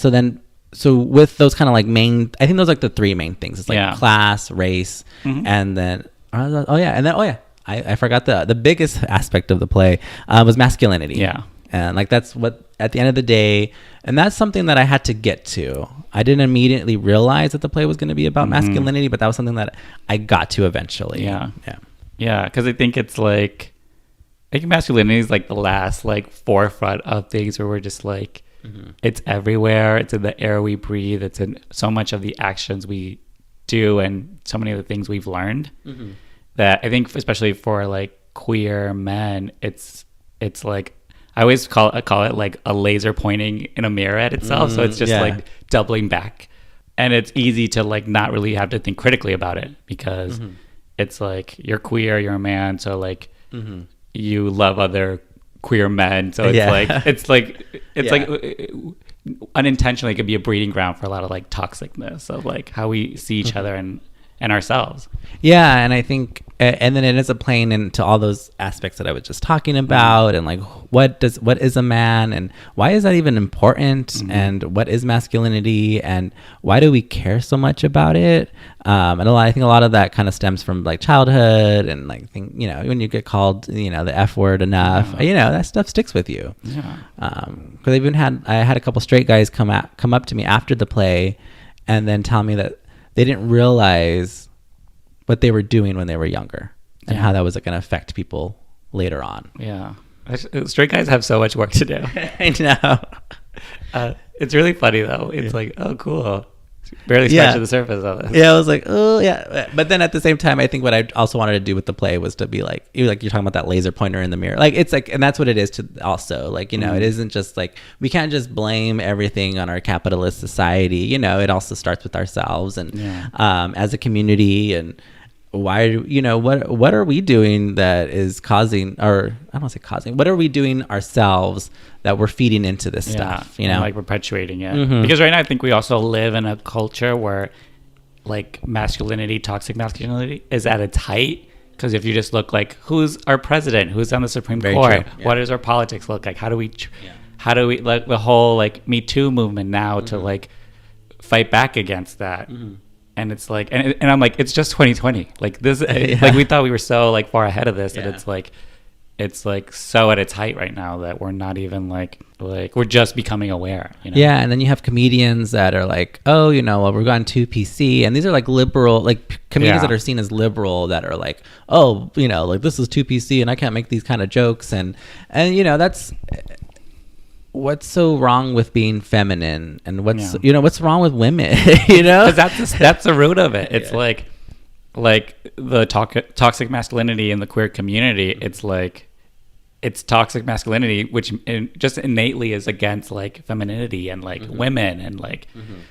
so with those kind of like I think those are like the 3 main things. It's like class, race, and then, I forgot the biggest aspect of the play was masculinity. Yeah. And like that's what, at the end of the day, and that's something that I had to get to. I didn't immediately realize that the play was going to be about masculinity, but that was something that I got to eventually. Yeah. Because I think it's like, I think masculinity is like the last like forefront of things where we're just like, it's everywhere. It's in the air we breathe. It's in so much of the actions we do and so many of the things we've learned that I think, especially for like queer men, it's like, I always call it like a laser pointing in a mirror at itself. So it's just like doubling back, and it's easy to like not really have to think critically about it because it's like you're queer, you're a man, so like you love other queer men, so it's like unintentionally it could be a breeding ground for a lot of like toxicness of like how we see each other and ourselves. And I think and then it ends up playing into all those aspects that I was just talking about, and like what is a man, and why is that even important, and what is masculinity, and why do we care so much about it, and I think a lot of that kind of stems from like childhood, and like you know, when you get called, you know, the F word enough, you know, that stuff sticks with you. Because I had a couple straight guys come up to me after the play and then tell me that they didn't realize what they were doing when they were younger, and how that was going to affect people later on. Straight guys have so much work to do. I know. It's really funny though. It's like, oh cool, barely scratching the surface of this. I was like, oh yeah. But then at the same time, I think what I also wanted to do with the play was to be like you're talking about that laser pointer in the mirror. Like it's like, and that's what it is to also like, you know, it isn't just like, we can't just blame everything on our capitalist society. You know, it also starts with ourselves and as a community, and why, you know, what are we doing that is causing, or I don't want to say causing, what are we doing ourselves that we're feeding into this stuff, you know, like perpetuating it. Because right now I think we also live in a culture where like masculinity, toxic masculinity is at its height. Because if you just look like, who's our president, who's on the Supreme Court, what does our politics look like, how do we like the whole like Me Too movement now to like fight back against that. And it's like, and I'm like, it's just 2020. Like this, like we thought we were so like far ahead of this, and it's like so at its height right now that we're not even like we're just becoming aware. You know? And then you have comedians that are like, oh, you know, well, we're going too PC, and these are like liberal, like comedians that are seen as liberal, that are like, oh, you know, like this is too PC, and I can't make these kind of jokes, and you know, that's. What's so wrong with being feminine, and what's wrong with women? You know, because that's the root of it. It's like the toxic masculinity in the queer community. It's like it's toxic masculinity, which just innately is against like femininity and like women, and like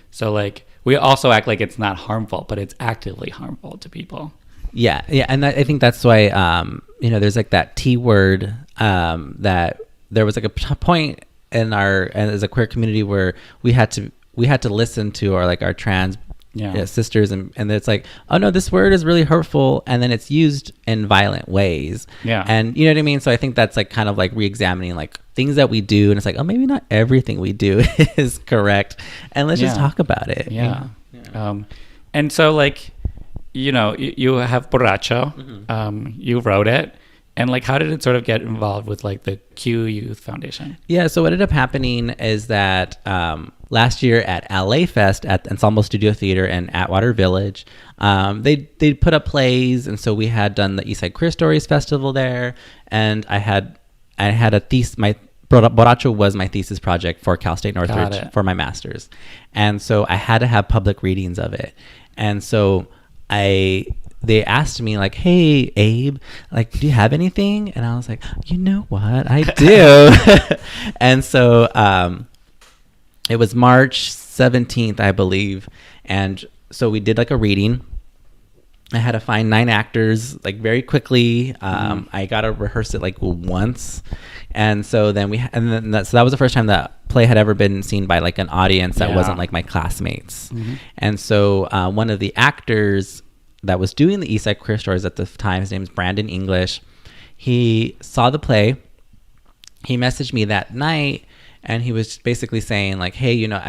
so like we also act like it's not harmful, but it's actively harmful to people. And I think that's why you know, there's like that T word that there was like a point in as a queer community where we had to listen to our trans sisters, and it's like, oh no, this word is really hurtful, and then it's used in violent ways, and you know what I mean. So I think that's like kind of like re-examining like things that we do, and it's like, oh, maybe not everything we do is correct, and let's just talk about it. Yeah. And so, like, you know, you have Borracho, you wrote it, and like, how did it sort of get involved with like the Q Youth Foundation? Yeah, so what ended up happening is that last year at LA Fest at Ensemble Studio Theater in Atwater Village, they put up plays, and so we had done the Eastside Queer Stories Festival there, and I had a thesis. My Borracho was my thesis project for Cal State Northridge for my master's, and so I had to have public readings of it, and so they asked me like, hey, Abe, like, do you have anything? And I was like, you know what? I do. And so it was March 17th, I believe. And so we did like a reading. I had to find 9 actors like very quickly. I got to rehearse it like once. And so then so that was the first time that play had ever been seen by like an audience that wasn't like my classmates. And so one of the actors that was doing the Eastside Queer Stories at the time, his name is Brandon English. He saw the play. He messaged me that night, and he was basically saying like, hey, you know,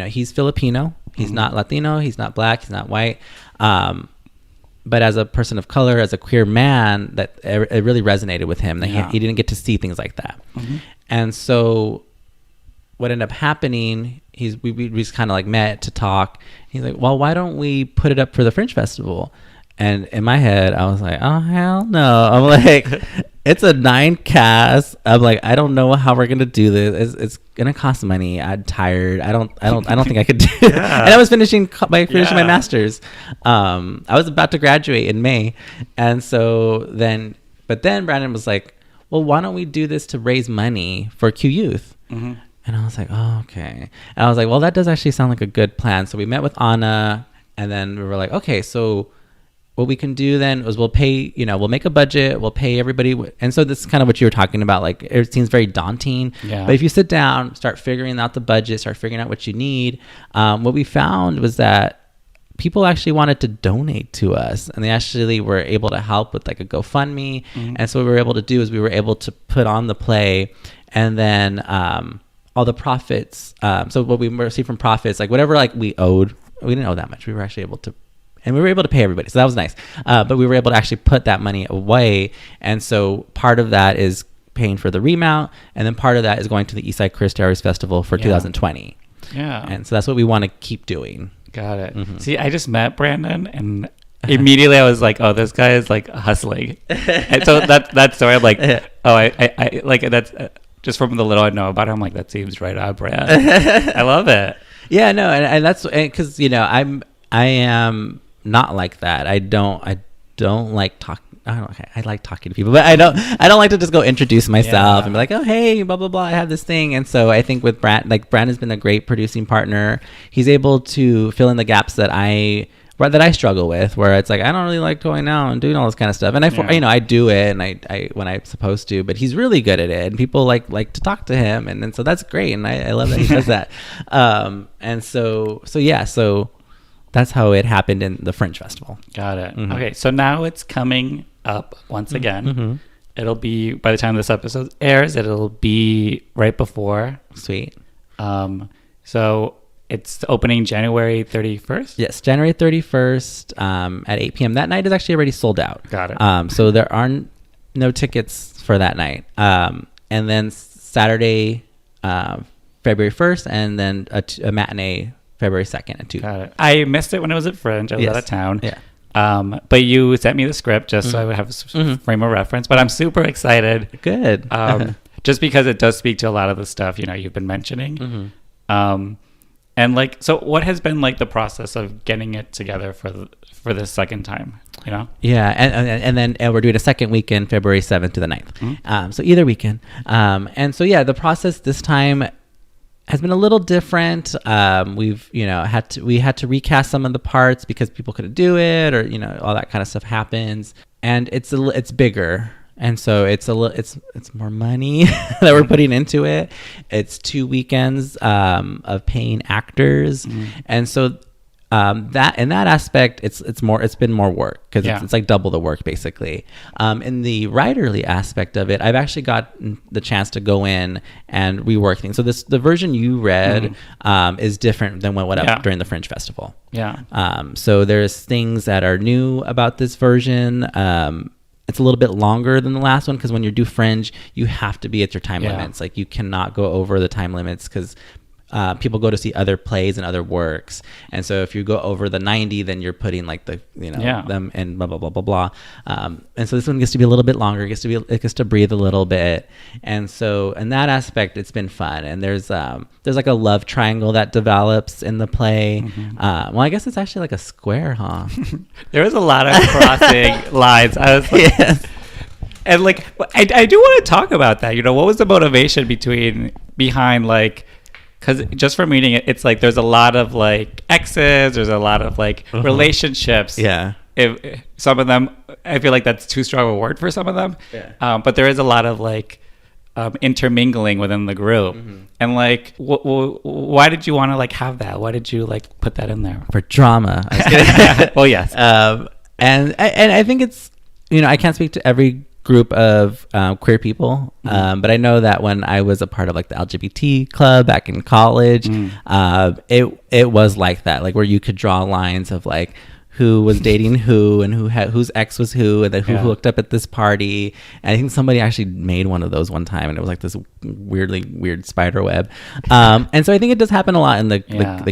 he's Filipino. He's not Latino. He's not Black. He's not white. But as a person of color, as a queer man, that it really resonated with him. That he didn't get to see things like that. And so what ended up happening, we just kind of like met to talk. He's like, well, why don't we put it up for the Fringe Festival? And in my head, I was like, oh, hell no. I'm like, it's a 9 cast. I'm like, I don't know how we're going to do this. It's going to cost money. I'm tired. I don't think I could do it. And I was finishing my master's. I was about to graduate in May. And so then Brandon was like, well, why don't we do this to raise money for Q Youth? And I was like, oh, okay. And I was like, well, that does actually sound like a good plan. So we met with Anna, and then we were like, okay, so what we can do then is we'll make a budget, we'll pay everybody. And so this is kind of what you were talking about. Like, it seems very daunting. But if you sit down, start figuring out the budget, start figuring out what you need, what we found was that people actually wanted to donate to us, and they actually were able to help with like a GoFundMe. And so what we were able to do is we were able to put on the play, and then all the profits. So what we received from profits, like whatever like we owed, we didn't owe that much. We were actually able to, and we were able to pay everybody. So that was nice. But we were able to actually put that money away. And so part of that is paying for the remount, and then part of that is going to the Eastside Queer Stories Festival for 2020. And so that's what we want to keep doing. Got it. See, I just met Brandon, and immediately I was like, oh, this guy is like hustling. And so that story, I'm like, oh, I like that's just from the little I know about him, I'm like, that seems right on brand. I love it. Yeah, no, and that's because, you know, I am not like that. I don't like talk. I like talking to people, but I don't like to just go introduce myself and be like, oh, hey, blah, blah, blah, I have this thing. And so I think with Brand has been a great producing partner. He's able to fill in the gaps that I struggle with, where it's like, I don't really like going out and doing all this kind of stuff. And I do it, and I when I'm supposed to, but he's really good at it, and people like to talk to him. And so that's great. And I love that he does that. And so that's how it happened in the Fringe Festival. Got it. Okay. So now it's coming up once again. It'll be, by the time this episode airs, it'll be right before. Sweet. So it's opening January 31st? Yes, January 31st at 8 p.m. That night is actually already sold out. Got it. So there are no tickets for that night. And then Saturday, February 1st, and then a matinee February 2nd at 2. Got it. I missed it when it was at Fringe. I was out of town. Yeah. But you sent me the script just so I would have a frame of reference. But I'm super excited. Good. Just because it does speak to a lot of the stuff, you know, you've been mentioning. And like, so what has been like the process of getting it together for the second time, you know? Yeah. And then we're doing a second weekend, February 7th to the 9th. So either weekend. And so, yeah, the process this time has been a little different. We've, you know, we had to recast some of the parts because people couldn't do it, or, you know, all that kind of stuff happens. And it's bigger. And so it's more money that we're putting into it. It's 2 weekends of paying actors. And so that in that aspect, it's been more work because it's like double the work basically. In the writerly aspect of it, I've actually got the chance to go in and rework things. So the version you read is different than what went up during the Fringe Festival. So there's things that are new about this version. It's a little bit longer than the last one because when you do Fringe, you have to be at your time limits. Like you cannot go over the time limits because people go to see other plays and other works, and so if you go over the 90, then you're putting like the them and blah blah blah blah blah. And so this one gets to be a little bit longer. It gets to breathe a little bit, and so in that aspect, it's been fun. And there's like a love triangle that develops in the play. Well, I guess it's actually like a square, huh? There was a lot of crossing lines. I was like, and like I do want to talk about that. What was the motivation behind like. Because just from reading it, it's like there's a lot of like exes, there's a lot of like relationships. Yeah. If some of them, I feel like that's too strong a word for some of them. Yeah. But there is a lot of like intermingling within the group. And like, why did you want to like have that? Why did you like put that in there? For drama. Well, yes. And I think it's, I can't speak to every group of queer people, but I know that when I was a part of like the LGBT club back in college, it was like that, like where you could draw lines of like who was dating who and whose ex was who, and then who hooked up at this party. And I think somebody actually made one of those one time, and it was like this weird spider web. And so I think it does happen a lot in the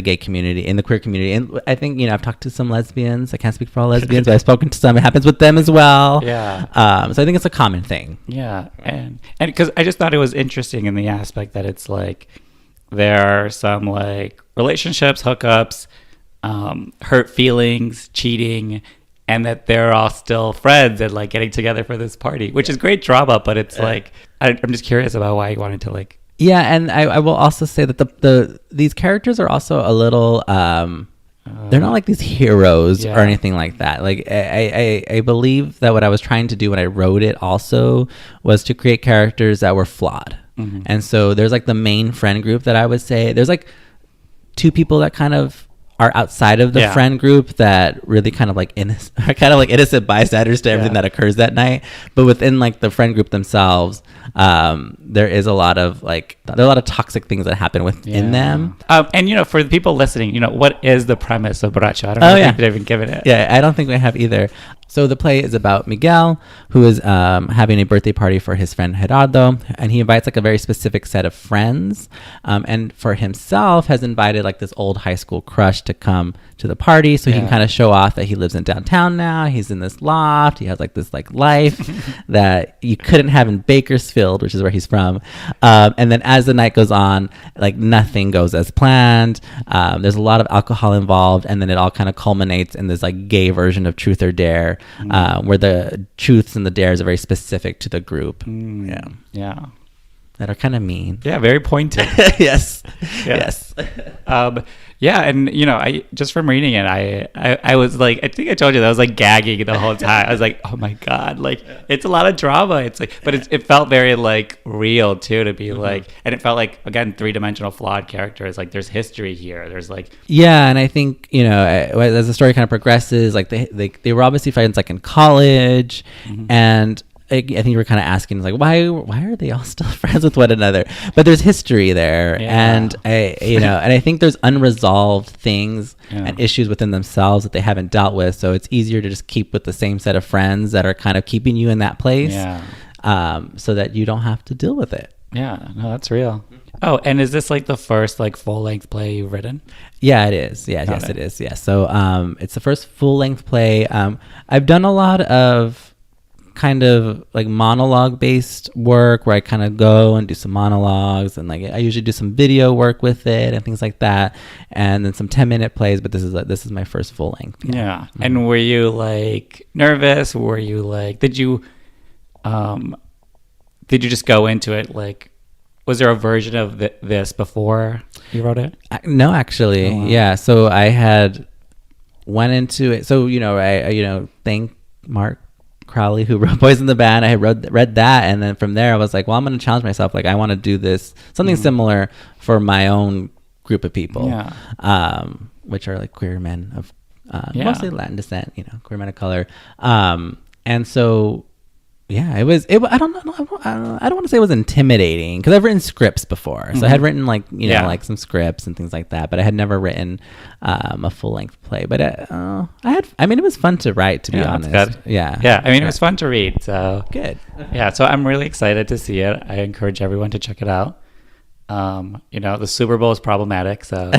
gay community, in the queer community. And I think, I've talked to some lesbians. I can't speak for all lesbians, but I've spoken to some. It happens with them as well. Yeah. So I think it's a common thing. Yeah. And because I just thought it was interesting in the aspect that it's like there are some like relationships, hookups, hurt feelings, cheating, and that they're all still friends and like getting together for this party, which is great drama. But it's like I'm just curious about why you wanted to like. Yeah, and I will also say that these characters are also a little. They're not like these heroes or anything like that. Like I believe that what I was trying to do when I wrote it also was to create characters that were flawed. And so there's like the main friend group that I would say there's like two people that kind of are outside of the friend group that really kind of like innocent bystanders to everything that occurs that night. But within like the friend group themselves, there is a lot of toxic things that happen within them. And for the people listening, what is the premise of Borracho? I don't know if they've even given it. Yeah, I don't think we have either. So the play is about Miguel, who is having a birthday party for his friend Gerardo, and he invites like a very specific set of friends, and for himself has invited like this old high school crush to come to the party so he can kind of show off that he lives in downtown now. He's in this loft. He has like this like life that you couldn't have in Bakersfield, which is where he's from. And then as the night goes on, like nothing goes as planned. There's a lot of alcohol involved, and then it all kind of culminates in this like gay version of Truth or Dare, where the truths and the dares are very specific to the group. Yeah. That are kind of mean. Yeah, very pointed. Yes. Yeah, and I just from reading it, I was like, I think I told you that I was like gagging the whole time. I was like, oh my god, like it's a lot of drama. It's like, but it felt very like real too, to be like, and it felt like again 3-dimensional flawed characters. Like there's history here. There's like and I think as the story kind of progresses, like they were obviously friends like in college, and I think you were kind of asking like why are they all still friends with one another? But there's history there, and I think there's unresolved things and issues within themselves that they haven't dealt with. So it's easier to just keep with the same set of friends that are kind of keeping you in that place, so that you don't have to deal with it. Yeah, no, that's real. Oh, and is this like the first like full length play you've written? Yeah, it is. Yes, it is. Yeah, so it's the first full length play. I've done a lot of kind of like monologue based work where I kind of go and do some monologues, and like I usually do some video work with it and things like that, and then some 10-minute plays, but this is my first full length. And were you like nervous? Were you like did you just go into it like, was there a version of this before you wrote it? No, actually. Oh, wow. So I had went into it, so I thank Mark Crowley, who wrote Boys in the Band. I had read that, and then from there I was like, well, I'm going to challenge myself. Like I want to do this something similar for my own group of people. which are like queer men of Yeah. mostly Latin descent, you know, queer men of color. And so, yeah, I don't want to say it was intimidating because I've written scripts before. So I had written like, you know, like some scripts and things like that, but I had never written a full length play. But it was fun to write, to be honest. That's good. Yeah. Yeah. I mean, it was fun to read. So Good. yeah. So I'm really excited to see it. I encourage everyone to check it out. You know, the Super Bowl is problematic, so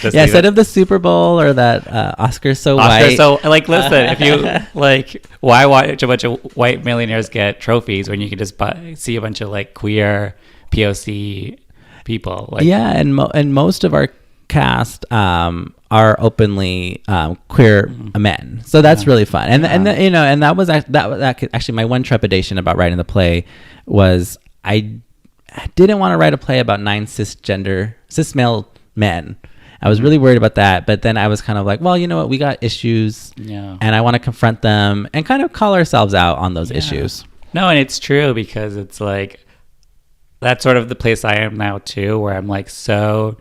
instead of the Super Bowl or that Oscar so white. So like, listen, if you like, why watch a bunch of white millionaires get trophies when you can just see a bunch of like queer POC people? Like, yeah, and most of our cast are openly queer men, so that's really fun. And you know, and that was actually my one trepidation about writing the play was I didn't want to write a play about 9 cis male men. I was really worried about that, but then I was kind of like, well, you know what, we got issues, and I want to confront them and kind of call ourselves out on those issues. No, and it's true because it's like that's sort of the place I am now too, where I'm like, so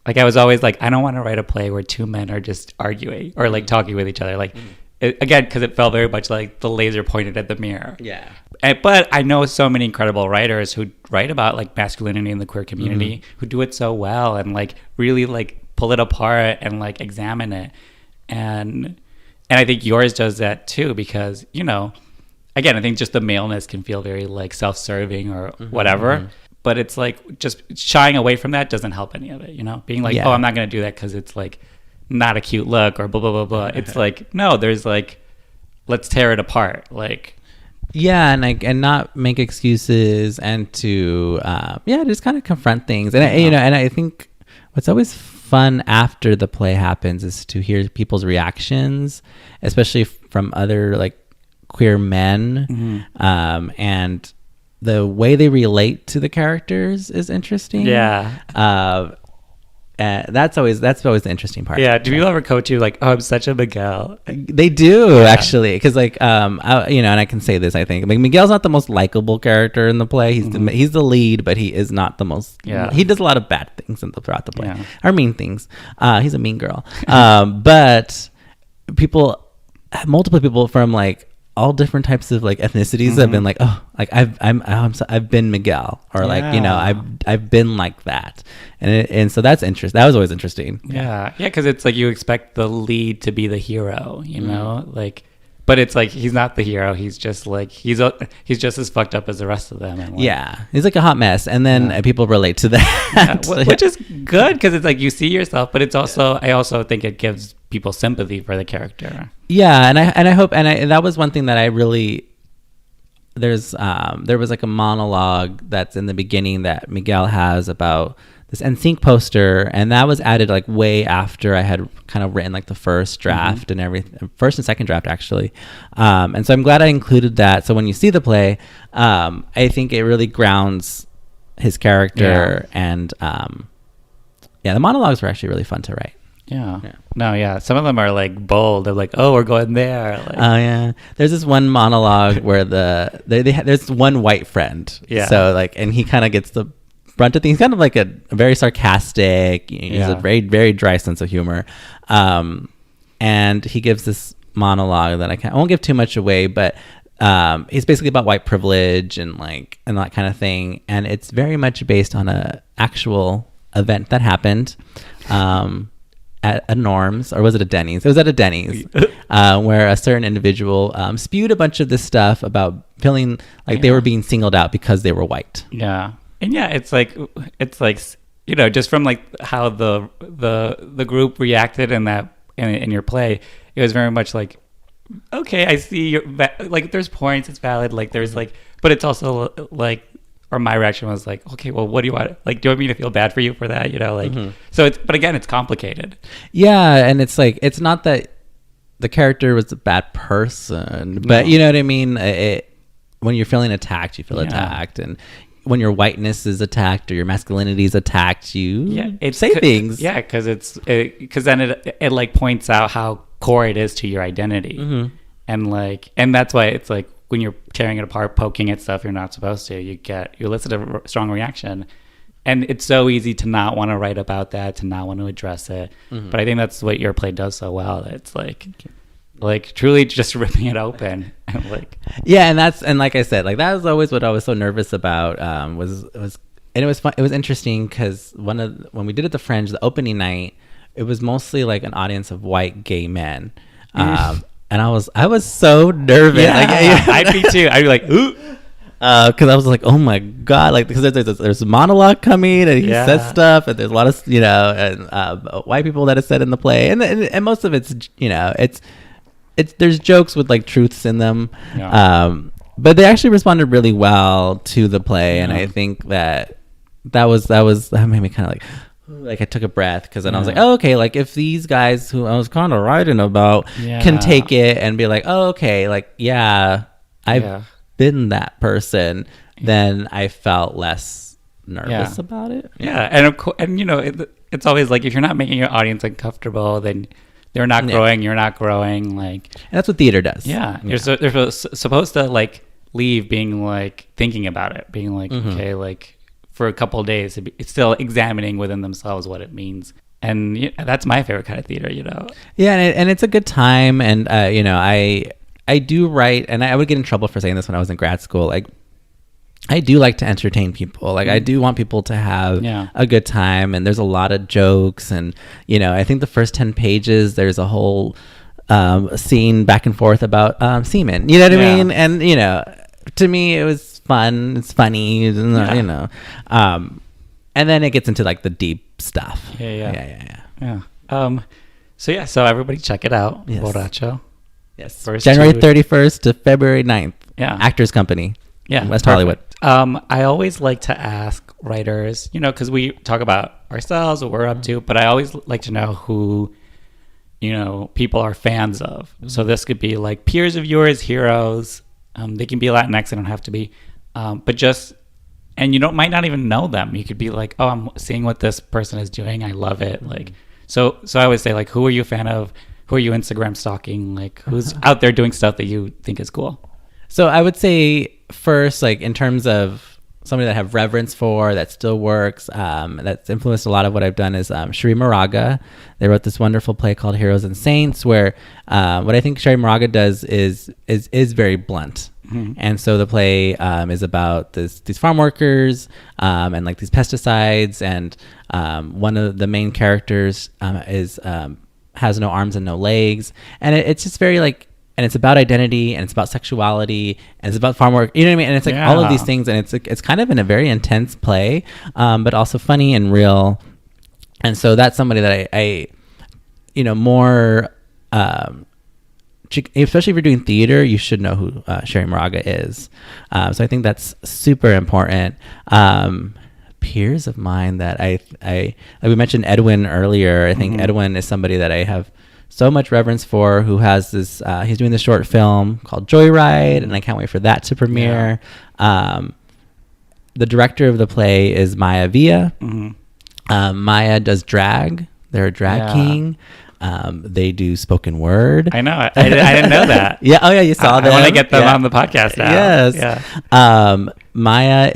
like I was always like, I don't want to write a play where 2 men are just arguing or like talking with each other, like again, because it felt very much like the laser pointed at the mirror. Yeah. But I know so many incredible writers who write about like masculinity in the queer community who do it so well and like really like pull it apart and like examine it. And I think yours does that too, because, you know, again, I think just the maleness can feel very like self-serving or whatever. But it's like just shying away from that doesn't help any of it, you know, being like, oh, I'm not going to do that because it's like not a cute look or blah, blah, blah, blah. It's like, no, there's like, let's tear it apart. Like, yeah, and not make excuses and to just kind of confront things. And you know, and I think what's always fun after the play happens is to hear people's reactions, especially from other like queer men, and the way they relate to the characters is interesting. Yeah. That's always the interesting part. Yeah. Do people ever coach you like, oh, I'm such a Miguel? They do actually, because like you know, and I can say this, I think like Miguel's not the most likable character in the play. He's the lead, but he is not the most. Yeah. He does a lot of bad things throughout the play, or mean things. He's a mean girl. But multiple people from like all different types of like ethnicities have been like, oh, like I've been Miguel, or like, you know, I've been like that, and so that's interesting. That was always interesting. Yeah, because it's like you expect the lead to be the hero, you know, like, but it's like he's not the hero. He's just like he's just as fucked up as the rest of them. And like, he's like a hot mess, and then people relate to that, which is good because it's like you see yourself, but it's also I also think it gives people sympathy for the character. Yeah, and I hope, and that was one thing that I really, there was like a monologue that's in the beginning that Miguel has about this NSYNC poster, and that was added like way after I had kind of written like the first draft and everything, first and second draft actually, and so I'm glad I included that. So when you see the play, I think it really grounds his character, and the monologues were actually really fun to write. Yeah. Some of them are like bold. They're like, oh, we're going there. Like, oh yeah. There's this one monologue where there's one white friend. Yeah. So like, and he kind of gets the brunt of things. He's kind of like a very sarcastic. He has a very, very dry sense of humor. And he gives this monologue that I won't give too much away, but it's basically about white privilege and that kind of thing. And it's very much based on a actual event that happened. At a Norm's, or was it a Denny's? It was at a Denny's, where a certain individual spewed a bunch of this stuff about feeling like they were being singled out because they were white. Yeah, and it's like you know, just from like how the group reacted in that in your play, it was very much like, okay, I see your like there's points, it's valid, like there's like, but it's also like. Or my reaction was like, okay, well, what do you want? Like, do you want me to feel bad for you for that? You know, like, so but again, it's complicated. Yeah. And it's like, it's not that the character was a bad person, but you know what I mean? When you're feeling attacked, you feel attacked. And when your whiteness is attacked or your masculinity is attacked, you say things. Yeah. Cause because then it like points out how core it is to your identity. And that's why it's like, when you're tearing it apart, poking at stuff you're not supposed to, you elicit a strong reaction. and it's so easy to not want to write about that, to not want to address it. But I think that's what your play does so well. It's like truly just ripping it open and like and like I said, like that was always what I was so nervous about. Was and it was fun. It was interesting because when we did it at the Fringe, the opening night, it was mostly like an audience of white gay men. And I was so nervous. Yeah, I'd be too. I'd be like, ooh. Because I was like, oh my god, like because there's a monologue coming and he says stuff, and there's a lot of white people that are said in the play, and most of it's it's there's jokes with like truths in them, but they actually responded really well to the play, and I think that made me kind of like I took a breath, because then I was like, oh, okay, like if these guys who I was kind of writing about can take it and be like, oh, okay, like I've been that person, then I felt less nervous about it. And of course, and it's always like if you're not making your audience uncomfortable, then they're not growing. You're not growing. Like, and that's what theater does. They're supposed to like leave being like thinking about it, being like, okay, like. For a couple of days, it's still examining within themselves what it means, and that's my favorite kind of theater. And it's a good time, and I do write, and I would get in trouble for saying this when I was in grad school. Like, I do like to entertain people. Like, I do want people to have a good time, and there's a lot of jokes, and I think the first 10 pages there's a whole scene back and forth about semen. You know what I mean? And to me it was fun. It's funny, and then it gets into like the deep stuff. So everybody check it out. Borracho. Yes. January 31st to February 9th. Actors Company. In West Hollywood. I always like to ask writers, because we talk about ourselves, what we're up to, but I always like to know who people are fans of. So this could be like peers of yours, heroes. They can be Latinx. They don't have to be. But just, and might not even know them. You could be like, oh, I'm seeing what this person is doing. I love it. Like, so I always say, like, who are you a fan of? Who are you Instagram stalking? Like, who's out there doing stuff that you think is cool? So I would say first, like in terms of somebody that I have reverence for, that still works, that's influenced a lot of what I've done is Sheree Moraga. They wrote this wonderful play called Heroes and Saints, where what I think Sheree Moraga does is very blunt. And so the play is about these farm workers and like these pesticides, and one of the main characters has no arms and no legs, and it's just very like, and it's about identity, and it's about sexuality, and it's about farm work. You know what I mean? And it's like all of these things, and it's kind of in a very intense play, but also funny and real. And so that's somebody that I more. Especially if you're doing theater, you should know who Sheree Moraga is. So I think that's super important. Peers of mine that I like we mentioned Edwin earlier. I think Edwin is somebody that I have so much reverence for, who has this, he's doing this short film called Joyride, and I can't wait for that to premiere. The director of the play is Maya Villa. Maya does drag. They're a drag king. They do spoken word. I know. I didn't know that. You saw that. I want to get them on the podcast now. Yes. Maya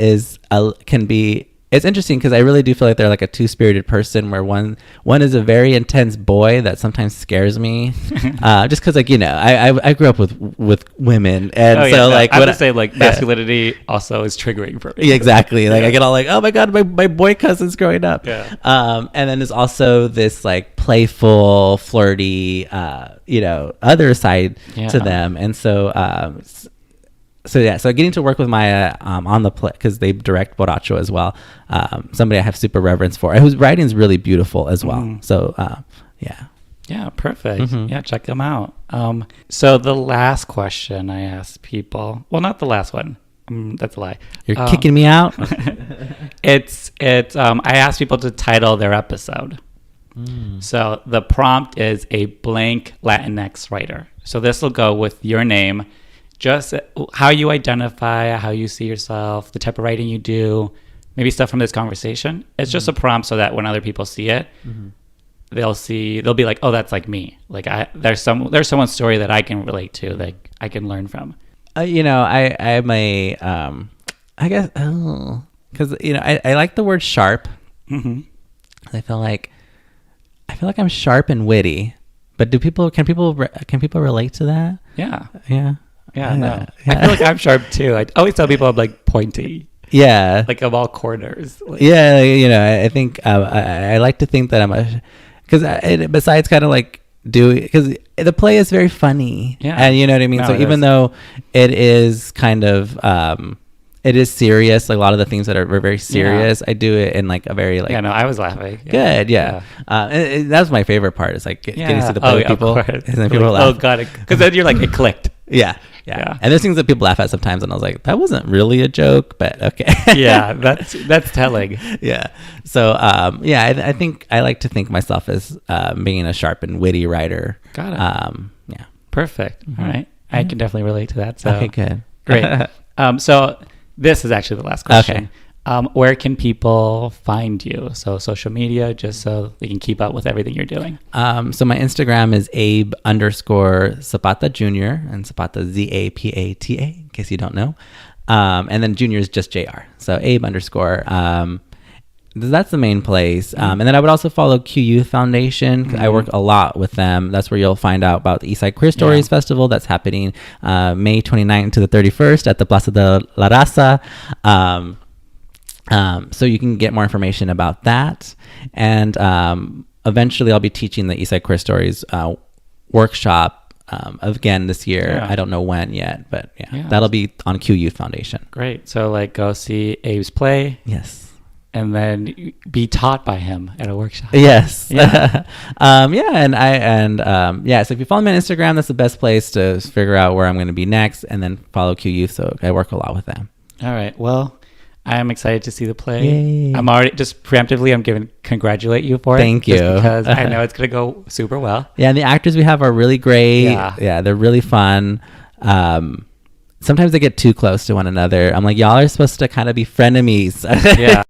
can be. It's interesting because I really do feel like they're like a two-spirited person, where one is a very intense boy that sometimes scares me, just because I grew up with women, and I would say like masculinity also is triggering for me. Yeah, exactly. Like I get all like, oh my god, my boy cousins growing up. And then there's also this like playful, flirty, other side to them, and so getting to work with Maya on the play, because they direct Borracho as well, somebody I have super reverence for, whose writing is really beautiful as well. So perfect. Check them out. So the last question I asked people, well, not the last one, that's a lie. You're kicking me out. It's I asked people to title their episode. So the prompt is a blank Latinx writer. So this will go with your name, just how you identify, how you see yourself, the type of writing you do, maybe stuff from this conversation. It's just a prompt so that when other people see it, they'll be like, oh, that's like me. Like there's someone's story that I can relate to, that I can learn from. I'm a, I guess, because I like the word sharp. Mm-hmm. I feel like I'm sharp and witty, but can people relate to that? Yeah. Yeah. Yeah. No. I feel like I'm sharp too. I always tell people I'm like pointy. Yeah. Like of all corners. Like, yeah. I think I like to think that I'm because besides kind of like because the play is very funny. Yeah. And you know what I mean? No, so even though it is kind of, it is serious, like a lot of the themes that are very serious, I do it in like a very like... Yeah, no, I was laughing. Good, yeah. That's my favorite part, is like getting to see the play with people. And then people like, laugh. Oh, God. Because then you're like, it clicked. Yeah. And there's things that people laugh at sometimes, and I was like, that wasn't really a joke, but okay. Yeah, that's telling. Yeah. So, I think I like to think myself as being a sharp and witty writer. Got it. Yeah. Perfect. All right. I can definitely relate to that. So. Okay, good. Great. So this is actually the last question. Okay. Where can people find you? So social media, just so they can keep up with everything you're doing. So my Instagram is Abe_Zapata Jr. and Zapata Zapata, in case you don't know. And then Junior is just JR. So Abe_. That's the main place. And then I would also follow Q Youth Foundation. I work a lot with them. That's where you'll find out about the Eastside Queer Stories Festival that's happening May 29th to the 31st at the Plaza de la Raza. So you can get more information about that. And eventually I'll be teaching the Eastside Queer Stories workshop again this year. I don't know when yet, but that'll be on Q Youth Foundation. Great. So like go see Abe's play. Yes. And then be taught by him at a workshop. Yes. Yeah. So if you follow me on Instagram, that's the best place to figure out where I'm going to be next, and then follow Q Youth. So I work a lot with them. All right. Well, I'm excited to see the play. Yay. I'm already just preemptively, I'm going to congratulate you for it. Thank you. Because I know it's going to go super well. Yeah. And the actors we have are really great. Yeah. They're really fun. Sometimes they get too close to one another. I'm like, y'all are supposed to kind of be frenemies. Yeah.